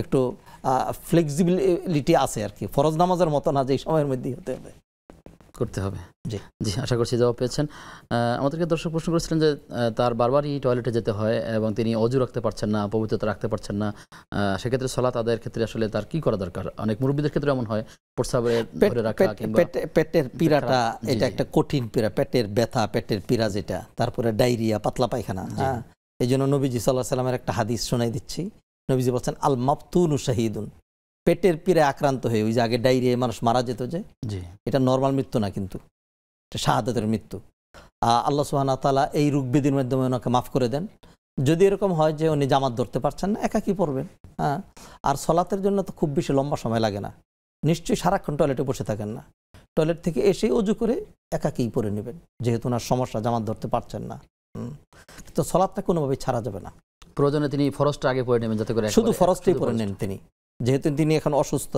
একটু ফ্লেক্সিবিলিটি আছে আর কি। ফরজ নামাজের মতো না যে এই সময়ের মধ্যেই করতে হবে। জি জি, আশা করছি জবাব পেয়েছেন। আমাদেরকে দর্শক প্রশ্ন করেছিলেন যে তার বারবারই টয়লেটে যেতে হয় এবং তিনি অজু রাখতে পারছেন না, পবিত্রতা রাখতে পারছেন না। সেক্ষেত্রে সালাত আদায়ের ক্ষেত্রে আসলে তার কি করা দরকার? অনেক মুরব্বীদের ক্ষেত্রে এমন হয়, পেটের পীড়াটা এটা একটা কঠিন পীড়া, পেটের ব্যথা, পেটের পীড়া যেটা, তারপরে ডায়রিয়া, পাতলা পায়খানা। হ্যাঁ, এই জন্য নবীজি সাল্লাল্লাহু আলাইহি ওয়াসাল্লামের একটা হাদিস শোনাই দিচ্ছি। নবীজি বলছেন, আল মাফতুনু শাহিদুন। পেটের পীড়ায় আক্রান্ত হয়ে, ওই যে আগে ডায়রিয়ায় মানুষ মারা যেত যে, এটা নর্মাল মৃত্যু না, কিন্তু এটা শাহাদাতের মৃত্যু। আল্লাহ সুবহানাহু ওয়া তাআলা এই রোগ ব্যাধির মাধ্যমে ওনাকে মাফ করে দেন। যদি এরকম হয় যে উনি জামাত ধরতে পারছেন না, একাকী পড়বেন। হ্যাঁ, আর সলাতের জন্য তো খুব বেশি লম্বা সময় লাগে না। নিশ্চয়ই সারাক্ষণ টয়লেটে বসে থাকেন না, টয়লেট থেকে এসে অজু করে একাকী পড়ে নেবেন, যেহেতু ওনার সমস্যা, জামাত ধরতে পারছেন না। তো সলাতটা কোনোভাবেই ছাড়া যাবে না। প্রয়োজনে তিনি ফরজটা আগে পড়ে নেবেন, যাতে করে শুধু ফরজটাই পড়ে নেন তিনি, যেহেতু তিনি এখন অসুস্থ।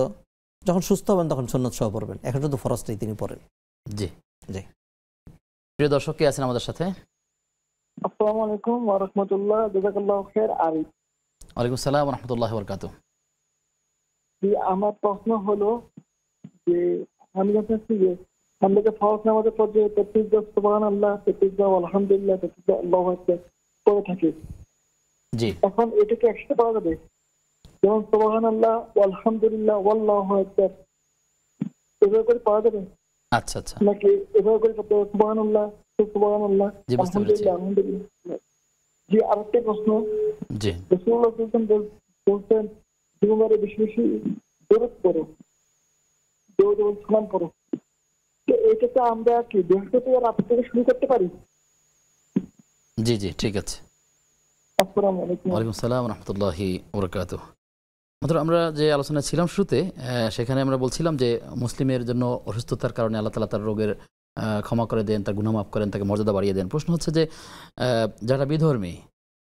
যখন সুস্থ হবেন তখন সুন্নত সহ পড়বেন, এখন শুধু ফরজটাই তিনি পড়েন। জি জি। প্রিয় দর্শক, কে আছেন আমাদের সাথে? আসসালামু আলাইকুম ওয়া রাহমাতুল্লাহ, জাযাকাল্লাহু খাইর। আরিফ। ওয়ালাইকুম আসসালাম ওয়া রাহমাতুল্লাহি ওয়া বারাকাতুহু। আমার প্রশ্ন হলো যে আমি জানতে যে আমরা যে ফরজ নামাজের পর যে 33 বার সুবহানাল্লাহ, 33 বার আলহামদুলিল্লাহ, 33 বার আল্লাহু আকবার পড়ে থাকি, জি, এখন এটাকে একসাথে পড়া যাবে? যেমন সুবহানাল্লাহ, আলহামদুলিল্লাহ, আল্লাহু আকবার, এভাবে করে পড়া যাবে? আচ্ছা আচ্ছা, নাকি এভাবে করে সুবহানাল্লাহ, সুবহানাল্লাহ, আলহামদুলিল্লাহ, আলহামদুলিল্লাহ? জি, আরেকটা প্রশ্ন। জি, রাসূলুল্লাহ সাল্লাল্লাহু আলাইহি ওয়াসাল্লাম বলতেন জীবনে বেশি বেশি দরুদ পড়ো, দরুদ ও সালাম পড়ো। তো এটাতে আমরা কি বৃহস্পতিবার রাত থেকে শুরু করতে পারি? জি জি, ঠিক আছে। আসসালামু আলাইকুম। ওয়ালাইকুম আসসালাম ওয়া রাহমাতুল্লাহি ওয়া বারাকাতুহু। আমরা যে আলোচনা ছিলাম শুরুতে, সেখানে আমরা বলছিলাম যে মুসলিমের জন্য অসুস্থতার কারণে আল্লাহ তাআলা তার রোগের ক্ষমা করে দেন, তার গুনাহ মাফ করেন, তাকে মর্যাদা বাড়িয়ে দেন। প্রশ্ন হচ্ছে যে যারা বিধর্মী,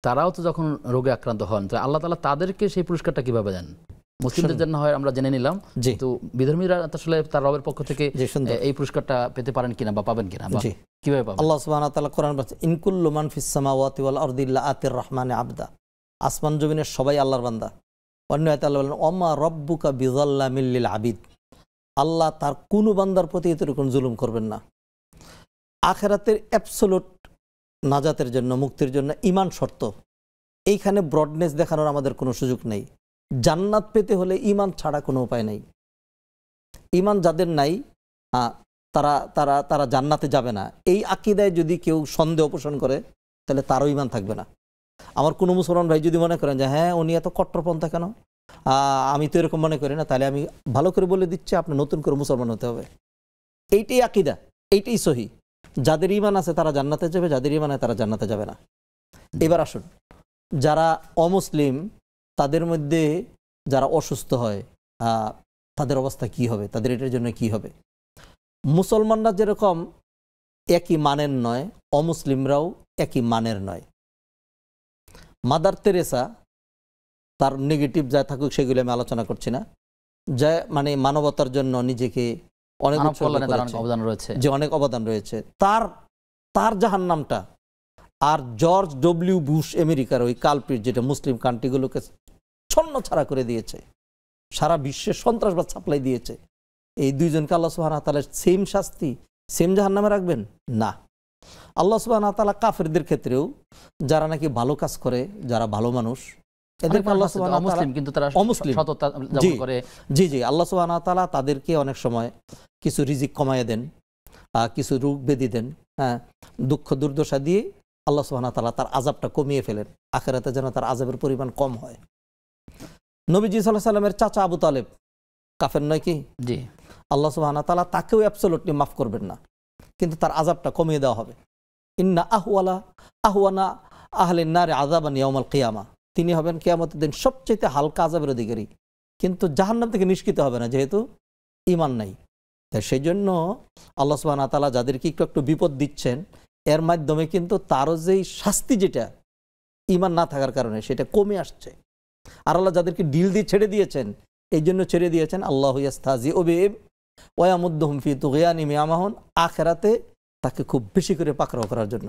তারাও তো যখন রোগে আক্রান্ত হন, আল্লাহ তাআলা তাদেরকে সেই পুরস্কারটা কিভাবে দেন? মুসলিমদের জন্য হয় আমরা জেনে নিলাম, কিন্তু বিধর্মীরা আসলে তার রবের পক্ষ থেকে এই পুরস্কারটা পেতে পারেন কিনা বা পাবেন কিনা, বা কিভাবে পাবেন? আল্লাহ সুবহানাহু ওয়া তাআলা কোরআন বলছেন, ইন কুল্লু মান ফিস সামাওয়াতি ওয়াল আরদি ইল্লা আতির রহমানি আবদা। আসমান জমিনের সবাই আল্লাহর বান্দা। অন্য আয়াতে আল্লাহ বলেন, ওমা রব্বুকা বিযাল্লামিল লিল আবিদ। আল্লাহ তার কোনো বান্দার প্রতি এতটুকু জুলুম করবেন না। আখিরাতের অ্যাবসলিউট নাজাতের জন্য, মুক্তির জন্য ঈমান শর্ত। এইখানে ব্রডনেস দেখানোর আমাদের কোনো সুযোগ নেই। জান্নাত পেতে হলে ঈমান ছাড়া কোনো উপায় নেই। ঈমান যাদের নাই, তারা তারা তারা জান্নাতে যাবে না। এই আকীদায় যদি কেউ সন্দেহ পোষণ করে, তাহলে তারও ঈমান থাকবে না। আমার কোনো মুসলমান ভাই যদি মনে করেন যে হ্যাঁ উনি এত কট্টরপন্থা কেন, আমি তো এরকম মনে করি না, তাহলে আমি ভালো করে বলে দিচ্ছি, আপনি নতুন করে মুসলমান হতে হবে। এইটাই আকীদা, এইটাই সহি। যাদের ঈমান আছে তারা জান্নাতে যাবে, যাদের ঈমান আছে তারা জান্নাতে যাবে না। এবার আসুন, যারা অমুসলিম, তাদের মধ্যে যারা অসুস্থ হয়, তাদের অবস্থা কি হবে, তাদের এটার জন্য কি হবে? মুসলমানরা যেরকম একই মানের নয়, অমুসলিমরাও একই মানের নয়। মাদার তেরেসা, তার নেগেটিভ যা থাকুক সেগুলো আমি আলোচনা করছি না, যা মানে মানবতার জন্য নিজেকে অনেক যে অনেক অবদান রয়েছে, তার জাহান্নামটা আর জর্জ ডব্লিউ বুশ আমেরিকার ওই কালপিট, যেটা মুসলিম কান্ট্রিগুলোকে ছন্ন ছাড়া করে দিয়েছে, সারা বিশ্বে সন্ত্রাসবাদ সাপ্লাই দিয়েছে। এই দুইজনকে আল্লাহ সুবহানাহু ওয়া তাআলা সেম শাস্তি, সেম জাহান্নামে রাখবেন না। আল্লাহ সুবহানাহু ওয়া তাআলা কাফেরদের ক্ষেত্রেও যারা নাকি ভালো কাজ করে, যারা ভালো মানুষ, এদেরকে আল্লাহ সুবহানাহু ওয়া তাআলা কিন্তু তারা অমুসলিম, সততা জি যাপন করে, জি জি আল্লাহ সুবহানাহু ওয়া তাআলা তাদেরকে অনেক সময় কিছু রিজিক কমায় দেন, কিছু রোগ ব্যাধি দেন, হ্যাঁ, দুঃখ দুর্দশা দিয়ে আল্লাহ সুবহানাহু ওয়া তাআলা তার আযাবটা কমিয়ে ফেলেন, আখিরাতে যেন তার আযাবের পরিমাণ কম হয়। নবীজি সাল্লাল্লাহু আলাইহি সাল্লামের চাচা আবু তালেব কাফের নয় কি? জি। আল্লাহ সুবহানাহু ওয়া তাআলা তাকেও অ্যাবসলিউটলি মাফ করবেন না, কিন্তু তার আযাবটা কমিয়ে দেওয়া হবে। ইন্না আহওয়ানা আহলিন নার আযাবান ইয়াউমাল কিয়ামা, তিনি হবেন কিয়ামতের দিন সবচেয়ে হালকা আযাবের অধিকারী, কিন্তু জাহান্নাম থেকে নিষ্কৃত হবে না, যেহেতু ঈমান নাই। তাই সেই জন্য আল্লাহ সুবহানাহু ওয়া তাআলা যাদেরকে একটু একটু বিপদ দিচ্ছেন, এর মাধ্যমে কিন্তু তারও যেই শাস্তি, যেটা ঈমান না থাকার কারণে, সেটা কমে আসছে। আর আল্লাহ যাদেরকে ডিল দিয়ে ছেড়ে দিয়েছেন, এই জন্য ছেড়ে দিয়েছেন আল্লাহু ইস্তাহজিউ বিহিম ওয়া ইয়ামুদ্দুহুম ফি তুগয়ানিহিম ইয়ামাহুন, আখিরাতে তাকে খুব বেশি করে পাকড়াও করার জন্য।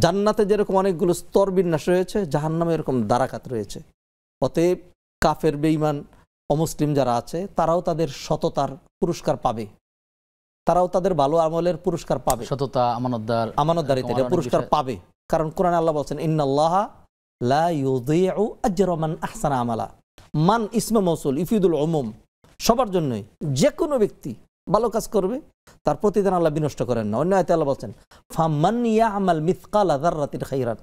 জান্নাতে যেরকম অনেকগুলো স্তর বিন্যাস রয়েছে, জাহান্নামে এরকম দারাকাত রয়েছে। অতএব কাফের, বেঈমান, অমুসলিম যারা আছে, তারাও তাদের সততার পুরস্কার পাবে, তারাও তাদের ভালো আমলের পুরস্কার পাবে, সততা, আমানতদারিতা, এটা পুরস্কার পাবে। কারণ কোরআনে আল্লাহ বলছেন ইন্নাল্লাহা লা ইউযিউ আজরা মান আহসানা আমালা। মান ইসমে মৌসুল ইফিদুল উমুম, সবার জন্যই, যে কোনো ব্যক্তি ভালো কাজ করবে তার প্রতিদান আল্লাহ বিনষ্ট করেন না। অন্য আয়াতে আল্লাহ বলছেন ফামান ইয়ামাল মিসকালা যাররাতিন খাইরান,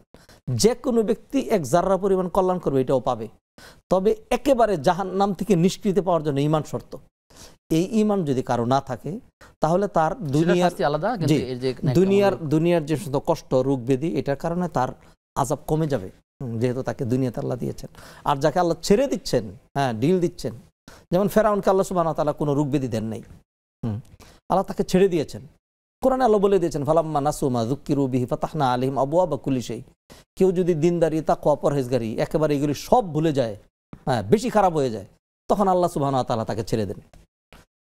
যে কোনো ব্যক্তি এক জাররা পরিমাণ কল্যাণ করবে, এটাও পাবে। তবে একেবারে জাহান্নাম থেকে নিষ্কৃতি পাওয়ার জন্য ঈমান শর্ত। এই ঈমান যদি কারো না থাকে, তাহলে তার দুনিয়ার যে সমস্ত কষ্ট, রোগ ব্যাধি, এটার কারণে তার আযাব কমে যাবে, যেহেতু তাকে দুনিয়াতে আল্লাহ দিয়েছেন। আর যাকে আল্লাহ ছেড়ে দিচ্ছেন, হ্যাঁ, ডিল দিচ্ছেন, যেমন ফেরাউনকে আল্লাহ সুবহানাহু ওয়া তাআলা কোনো রোগ ব্যাধি দেন নাই, আল্লাহ তাকে ছেড়ে দিয়েছেন। কোরআনে আল্লাহ বলে দিয়েছেন ফালাম্মা নাসু মা যুক্কিরু বিহি ফাতাহনা আলাইহিম আবওয়াবা কুল্লি শাই। কেউ যদি দিনদারি, তাকওয়া, পরহেজগারি একেবারে এগুলি সব ভুলে যায়, হ্যাঁ, বেশি খারাপ হয়ে যায়, তখন আল্লাহ সুবহানাহু ওয়া তাআলা তাকে ছেড়ে দেন।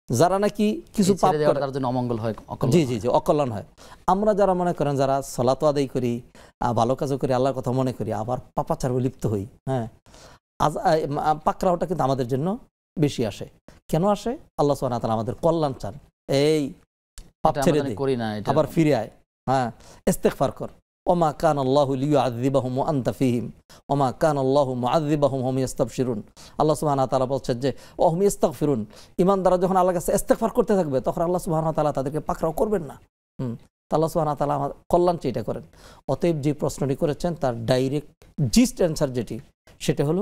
যারা নাকি কিছু পাপ করে তার জন্য অমঙ্গল হয়, জি জি জি অকল্যাণ হয়। আমরা যারা মনে করেন, যারা সালাত আদায় করি, ভালো কাজও করি, আল্লাহর কথা মনে করি, আবার পাপাচারে লিপ্ত হই, হ্যাঁ, পাকড়াওটা কিন্তু আমাদের জন্য বেশি আসে। কেন আসে? আল্লাহ সুবহানাহু ওয়া তাআলা আমাদের কল্যাণ চান। এই পাপ ছেড়ে দে, আবার ফিরে আয়, হ্যাঁ, ইস্তিগফার কর। ওমা কানাল্লাহু লিয়ুআযিবাহুম ওয়া আনতা ফীহিম ওমা কানাল্লাহু মুআযিবাহুম ওয়া হুম ইস্তাগফিরুন। আল্লাহ সুবহানাহু ওয়া তাআলা বলছেন যে ওয়া হুম ইস্তাগফিরুন, ঈমানদাররা যখন আল্লাহর কাছে ইস্তিগফার করতে থাকবে, তখন আল্লাহ সুবহানাহু ওয়া তাআলা তাদেরকে পাকড়াও করবেন না। আল্লাহ সুবহানাহু ওয়া তাআলা আমার কল্যাণ চাইটা করেন। অতএব যে প্রশ্নটি করেছেন, তার ডাইরেক্ট জিস্ট অ্যান্সার যেটি, সেটা হলো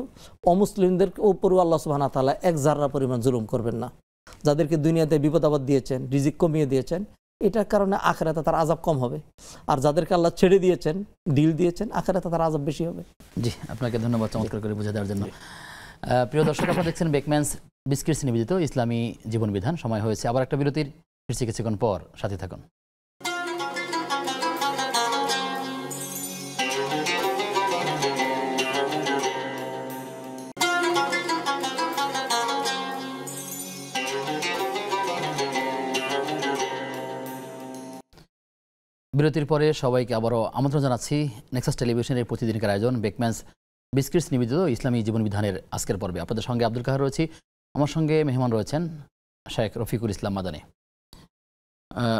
অমুসলিমদের উপরও আল্লাহ সুবহানাহু ওয়া তাআলা এক জাররা পরিমাণ জুলুম করবেন না। যাদেরকে দুনিয়াতে বিপদ আপদ দিয়েছেন, রিজিক কমিয়ে দিয়েছেন, এটার কারণে আখিরাতে তার আযাব কম হবে। আর যাদেরকে আল্লাহ ছেড়ে দিয়েছেন, ডিল দিয়েছেন, আখিরাতে তার আযাব বেশি হবে। জি, আপনাকে ধন্যবাদ চমৎকার করে বুঝিয়ে দেওয়ার জন্য। প্রিয় দর্শক, আপনারা দেখছেন বেকম্যানস বিস্কিটস নিবেদিত ইসলামী জীবন বিধান। সময় হয়েছে আবার একটা বিরতির, ফিরছি কিছুক্ষণ পর, সাথে থাকুন। বিরতির পরে সবাইকে আবারও আমন্ত্রণ জানাচ্ছি নেক্সাস টেলিভিশনের প্রতিদিনকার আয়োজন বেকম্যানস বিস্কিটস নিবেদিত ইসলামী জীবন বিধানের আজকের পর্বে। আপনাদের সঙ্গে আব্দুল কাহার রয়েছি, আমার সঙ্গে মেহমান রয়েছেন শেখ রফিকুল ইসলাম মাদানী।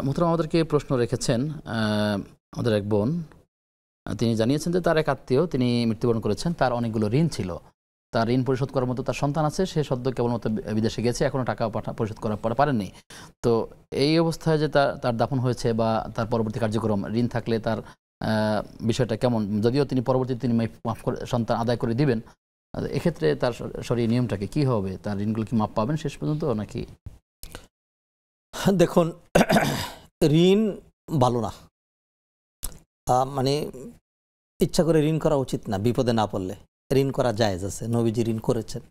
মোহতারাম, আমাদেরকে প্রশ্ন রেখেছেন আমাদের এক বোন, তিনি জানিয়েছেন যে তার এক আত্মীয়, তিনি মৃত্যুবরণ করেছেন, তার অনেকগুলো ঋণ ছিল, তার ঋণ পরিশোধ করার মতো তার সন্তান আছে, সে সদ্য কেবলমাত্র বিদেশে গেছে, এখনও টাকা পরিশোধ করা পারেননি। তো এই অবস্থায় যে তার দাফন হয়েছে বা তার পরবর্তী কার্যক্রম, ঋণ থাকলে তার বিষয়টা কেমন? যদিও তিনি পরবর্তীতে তিনি মাফ করে সন্তান আদায় করে দিবেন, এক্ষেত্রে তার শরীর নিয়মটাকে কি হবে? তার ঋণগুলো কি মাপ পাবেন শেষ পর্যন্ত নাকি? দেখুন, ঋণ ভালো না, মানে ইচ্ছা করে ঋণ করা উচিত না। বিপদে না পড়লে ঋণ করা জায়েজ আছে, নবীজি ঋণ করেছেন।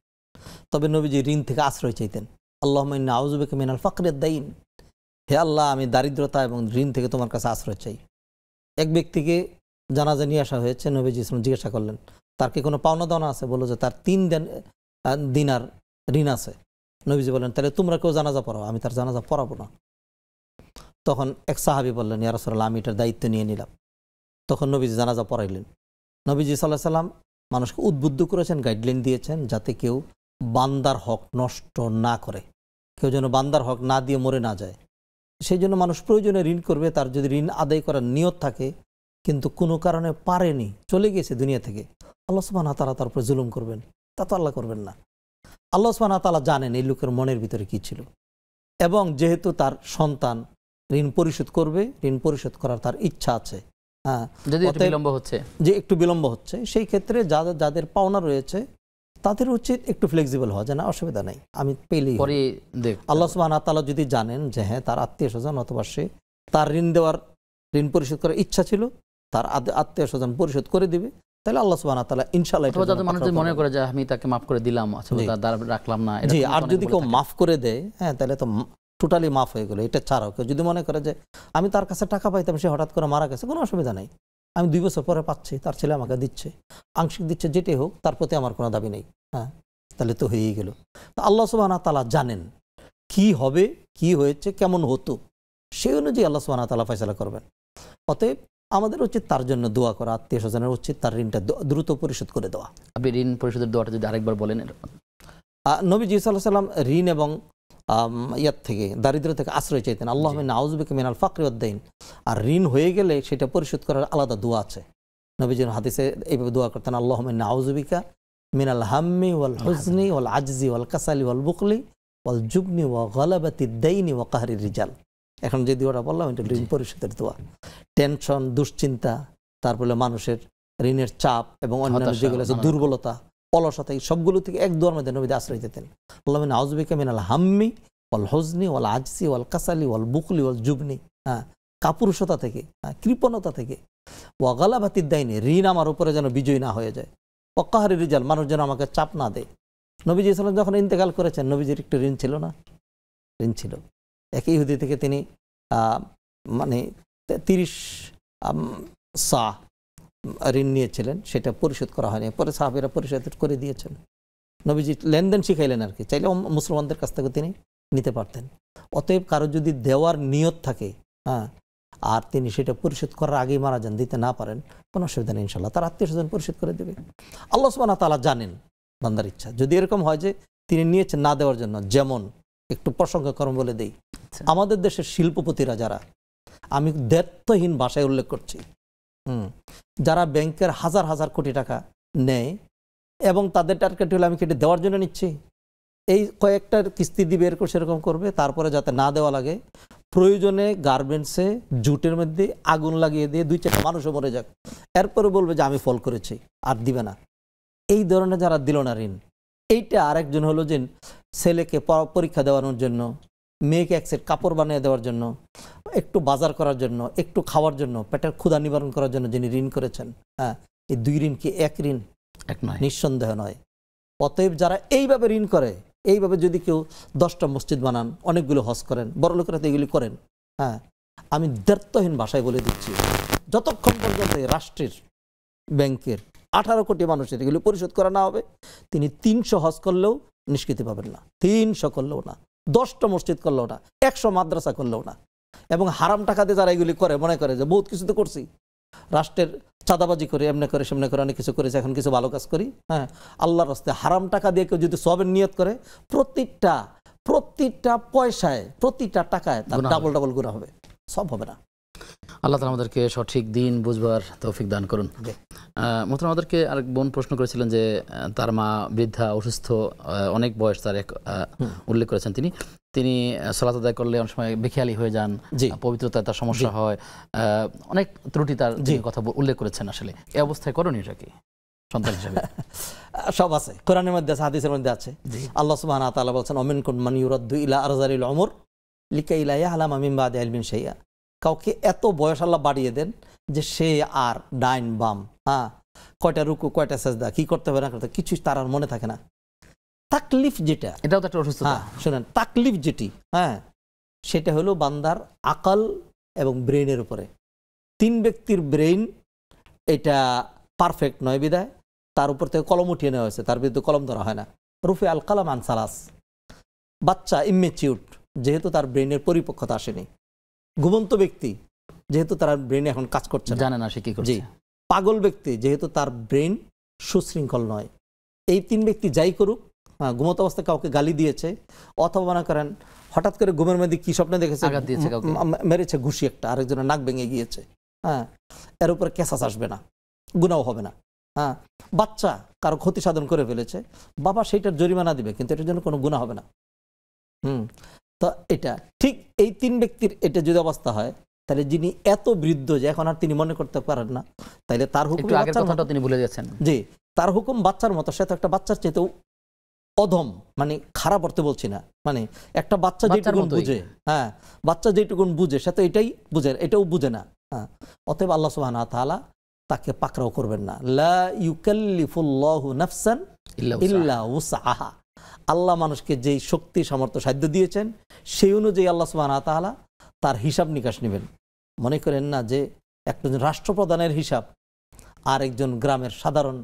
তবে নবীজি ঋণ থেকে আশ্রয় চাইতেন, আল্লাহুম্মা ইন্নী আউযু বিকা মিনাল ফাকরি ওয়াদ দাইন, হে আল্লাহ, আমি দারিদ্রতা এবং ঋণ থেকে তোমার কাছে আশ্রয় চাই। এক ব্যক্তিকে জানাজা নিয়ে আসা হয়েছে, নবীজি জিজ্ঞাসা করলেন তার কি কোনো পাওনা দাওনা আছে? বললো যে তার 3 দিনার ঋণ আছে। নবীজি বললেন তাহলে তোমরা কেউ জানাজা পড়াও, আমি তার জানাজা পড়াবো না। তখন এক সাহাবী বললেন ইয়া রাসূলুল্লাহ, আমি এটার দায়িত্ব নিয়ে নিলাম। তখন নবীজি জানাজা পড়াইলেন। নবীজি সাল্লাল্লাহু আলাইহি সাল্লাম মানুষকে উদ্বুদ্ধ করেছেন, গাইডলাইন দিয়েছেন যাতে কেউ বান্দার হক নষ্ট না করে, কেউ যেন বান্দার হক না দিয়ে মরে না যায়। সেই জন্য মানুষ প্রয়োজনে ঋণ করবে, তার যদি ঋণ আদায় করার নিয়ত থাকে কিন্তু কোনো কারণে পারেনি, চলে গেছে দুনিয়া থেকে, আল্লাহ সুবহানাহু ওয়া তাআলা তার উপর জুলুম করবেন? তা তো আল্লাহ করবেন না। আল্লাহ সুবহানাহু ওয়া তাআলা জানেন এই লোকের মনের ভিতরে কি ছিল, এবং যেহেতু তার সন্তান ঋণ পরিশোধ করবে, ঋণ পরিশোধ করার তার ইচ্ছা আছে, হ্যাঁ, যদি একটু বিলম্ব হচ্ছে, যে একটু বিলম্ব হচ্ছে, সেই ক্ষেত্রে যাদের পাওনা রয়েছে তাদের উচিত একটু ফ্লেক্সিবল হওয়া, যে না অসুবিধা নেই, আমি পেলেই। আল্লাহ সুবহানাহু ওয়া তাআলা যদি জানেন যে হ্যাঁ তার আত্মীয় স্বজন অথবা সে তার ঋণ পরিশোধ করার ইচ্ছা ছিল, তার আত্মীয় স্বজন পরিশোধ করে দিবে, তাহলে আল্লাহ সুবহানাহু ওয়া তাআলা ইনশাআল্লাহ মানুষ মনে করে যে আমি তাকে মাফ করে দিলাম, রাখলাম না। জি, আর যদি কেউ মাফ করে দেয়, হ্যাঁ, তাহলে তো টোটালি মাফ হয়ে গেল। এটা ছাড়াও কেউ যদি মনে করে যে আমি তার কাছে টাকা পাইতাম, সে হঠাৎ করে মারা গেছে, কোনো অসুবিধা নেই, আমি 2 বছর পরে পাচ্ছি, তার ছেলে আমাকে দিচ্ছে, আংশিক দিচ্ছে, যেটাই হোক, তার প্রতি আমার কোনো দাবি নেই, হ্যাঁ, তাহলে তো হয়েই গেল। তো আল্লাহ সুবহানাহু ওয়া তাআলা জানেন কি হবে, কি হয়েছে, কেমন হতো, সেই অনুযায়ী আল্লাহ সুবহানাহু ওয়া তাআলা ফয়সালা করবেন। অতএব আমাদের উচিত তার জন্য দোয়া করা, আত্মীয় স্বজনের উচিত তার ঋণটা দ্রুত পরিশোধ করে দেওয়া। আপনি ঋণ পরিশোধের দোয়াটা যদি আরেকবার বলেন। নবীজি সাল্লাল্লাহু আলাইহি ওয়াসাল্লাম ঋণ এবং ইয়ার থেকে, দারিদ্র থেকে আশ্রয় চাইতেন, আল্লাহুম্মা ইন্নী আউযু বিকা মিনাল ফাকরি ওয়াদ দাইন। আর ঋণ হয়ে গেলে সেটা পরিশোধ করার আলাদা দোয়া আছে। নবীজির হাদিসে এইভাবে দোয়া করতেন, আল্লাহুম্মা ইন্নী আউযু বিকা মিনাল হাম্মি ওয়াল হুজনি ওয়াল আজজি ওয়াল কাসালি ওয়াল বুখলি ওয়াল জুবনি ওয়া গালাবাতিদ দাইনি ওয়া কাহরির রিজাল। এখন যে দোয়াটা বললাম এটা ঋণ পরিশোধের দোয়া। টেনশন, দুশ্চিন্তা, তারপরে মানুষের ঋণের চাপ এবং অন্যান্য যেগুলো আছে, দুর্বলতা, অলসতা, এই সবগুলো থেকে এক দোয়ার মধ্যে নবী আশ্রয় দিতেন, আল্লাহুম্মা ইন্নী আউযু বিকা মিনাল হাম্মি ওয়াল হুজনি ওয়াল আজজি ওয়াল কাসালি ওয়াল বুখলি ওয়াল জুবনি, হ্যাঁ, কাপুরুষতা থেকে, কৃপণতা থেকে, ওয়া গালাবাতিদ দাইনি, ঋণ আমার উপরে যেন বিজয় না হয়ে যায়, ওয়া কাহরির রিজাল, মানুষ যেন আমাকে চাপ না দেয়। নবীজি সাল্লাল্লাহু আলাইহি ওয়াসাল্লাম যখন ইন্তেকাল করেছেন, নবীজির একটু ঋণ ছিল না? ঋণ ছিল। এক ইহুদি থেকে তিনি মানে 30 সা ঋণ নিয়েছিলেন, সেটা পরিশোধ করা হয়নি, পরে সাহাবীরা পরিশোধ করে দিয়েছেন। নবীজি লেনদেন শিখাইলেন আর কি, চাইলে মুসলমানদের কাছ থেকে তিনি নিতে পারতেন। অতএব কারো যদি দেওয়ার নিয়ত থাকে, হ্যাঁ, আর তিনি সেটা পরিশোধ করার আগেই মারা যান, দিতে না পারেন, কোনো অসুবিধা নেই, ইনশাআল্লাহ তার আত্মীয় স্বজন পরিশোধ করে দেবে। আল্লাহ সুবহানাহু ওয়া তাআলা জানেন বান্দার ইচ্ছা। যদি এরকম হয় যে তিনি নিয়েছেন না দেওয়ার জন্য, যেমন একটু প্রসঙ্গক্রম বলে দেই, আমাদের দেশের শিল্পপতিরা যারা, আমি দায়িত্বহীন ভাষায় উল্লেখ করছি, যারা ব্যাংকের হাজার হাজার কোটি টাকা নেয় এবং তাদের টার্গেট হলে আমি কেটে দেওয়ার জন্য নিচ্ছি, এই কয়েকটা কিস্তি দিবে, এরকম সেরকম করবে, তারপরে যাতে না দেওয়া লাগে, প্রয়োজনে গার্মেন্টসে জুটের মধ্যে আগুন লাগিয়ে দিয়ে 2-4টা মানুষও মরে যাক, এরপরে বলবে যে আমি ফল করেছি, আর দিবে না। এই ধরনের যারা দিল না ঋণ, এইটা আরেকজন হলো যে ছেলেকে পরীক্ষা দেওয়ানোর জন্য, মেয়েকে এক সেট কাপড় বানিয়ে দেওয়ার জন্য, একটু বাজার করার জন্য, একটু খাওয়ার জন্য, পেটের ক্ষুধা নিবারণ করার জন্য যিনি ঋণ করেছেন, হ্যাঁ, এই 2 ঋণ কি এক ঋণ? এক নয়, নিঃসন্দেহ নয়। অতএব যারা এইভাবে ঋণ করে, এইভাবে যদি কেউ 10টা মসজিদ বানান, অনেকগুলো হজ করেন, বড় লোকেরা তো এগুলি করেন, হ্যাঁ, আমি দায়িত্বহীন ভাষায় বলে দিচ্ছি, যতক্ষণ পর্যন্ত রাষ্ট্রের ব্যাংকের 18 কোটি মানুষের এগুলি পরিশোধ করা না হবে, তিনি 300 হজ করলেও নিষ্কৃতি পাবেন না, 300 করলেও না, 10টা মসজিদ করলেও না, 100 মাদ্রাসা করলেও না। এবং হারাম টাকা দিয়ে যারা এগুলি করে, মনে করে যে বহুত কিছু তো করছি, রাষ্ট্রের চাঁদাবাজি করে, এমনি করে সেমনি করে অনেক কিছু করেছে, এখন কিছু ভালো কাজ করি, হ্যাঁ, আল্লাহর রাস্তায় হারাম টাকা দিয়ে কেউ যদি সবের নিয়ত করে, প্রতিটা পয়সায়, প্রতিটা টাকায় তার ডাবল ডাবল গুনাহ হবে, সব হবে না। আল্লাহ তাআলা আমাদেরকে সঠিক দিন বুঝবার তৌফিক দান করুন। মোহতারাম, আমাদেরকে আরেক বোন প্রশ্ন করেছিলেন যে তার মা বৃদ্ধা, অসুস্থ, অনেক বয়স, তার এক উল্লেখ করেছেন তিনি সালাত আদায় করলে অনেক সময় বেখেয়ালি হয়ে যান, পবিত্রতায় তার সমস্যা হয়, অনেক ত্রুটি তার কথা উল্লেখ করেছেন। আসলে এই অবস্থায় করণীয়টা কি সন্তান হিসেবে? সব আছে, কোরআনের মধ্যে আছে, হাদিসের মধ্যে আছে। আল্লাহ সুবহানাহু ওয়া তাআলা বলেন, ওয়ামিনকুম মান ইউরাদ্দু ইলা আরযালিল উমর লিকাই লা ইয়ালামা মিন বাদি ইলমিন শাইআ। কাউকে এত বয়স আল্লাহ বাড়িয়ে দেন যে সে আর ডাইন বাম, হ্যাঁ, কয়টা রুকু, কয়টা সাজদা, কি করতে হবে না করতে, কিছু তার আর মনে থাকে না। তাকলিফ যেটা, এটাও তো একটা অসুস্থতা। শুনেন, তাকলিফ যেটি, হ্যাঁ, সেটা হলো বান্দার আকল এবং ব্রেইনের উপরে। 3 ব্যক্তির ব্রেইন এটা পারফেক্ট নয় বিদায় তার উপর থেকে কলম উঠিয়ে নেওয়া হয়েছে, তার বিরুদ্ধে কলম ধরা হয় না। রুফি আল কালাম আন সালাস, বাচ্চা ইমেচিউর, যেহেতু তার ব্রেইনের পরিপক্কতা আসেনি। ঘুমন্ত ব্যক্তি, যেহেতু তার ব্রেইন এখন কাজ করছে, জানে না সে কি করছে। পাগল ব্যক্তি, যেহেতু তার ব্রেইন সুশৃঙ্খল নয়। এই 3 ব্যক্তি যাই করুক, ঘুমন্ত অবস্থায় কাউকে গালি দিয়েছে, অথবা মনে করেন হঠাৎ করে ঘুমের মধ্যে কি স্বপ্নে দেখেছে, মেরেছে ঘুষি একটা, আরেকজনের নাক ভেঙে গিয়েছে, হ্যাঁ, এর উপরে কেসাস আসবে না, গুনাহ হবে না। হ্যাঁ, বাচ্চা কারো ক্ষতি সাধন করে ফেলেছে, বাবা সেইটার জরিমানা দিবে, কিন্তু এটার জন্য কোনো গুনাহ হবে না। তো এটা ঠিক এই 3 ব্যক্তির এটা যদি অবস্থা হয়, তাহলে যিনি এত বৃদ্ধ যে এখন আর তিনি মনে করতে পারেন না, তাইলে তার হুকুম তিনি ভুলে যাচ্ছেন। জি, তার হুকুম বাচ্চার মতো, সে তো একটা বাচ্চার চেয়েতেও অধম, মানে খারাপ অর্থে বলছি না, মানে একটা বাচ্চা যেটুকুন বুঝে, হ্যাঁ, বাচ্চা যেটুকুন বুঝে সে তো এটাই বুঝে, এটাও বুঝে না। হ্যাঁ, অতএব আল্লাহ সুবহানাহু ওয়া তাআলা তাকে পাকড়াও করবেন না। লা ইউকাল্লিফুল্লাহু নাফসান ইল্লা উসআহা। আল্লাহ মানুষকে যেই শক্তি সামর্থ্য সাধ্য দিয়েছেন সেই অনুযায়ী আল্লাহ সুবহানাহু ওয়া তাআলা তার হিসাব নিকাশ নেবেন। মনে করেন না যে একজন রাষ্ট্রপ্রধানের হিসাব আর একজন গ্রামের সাধারণ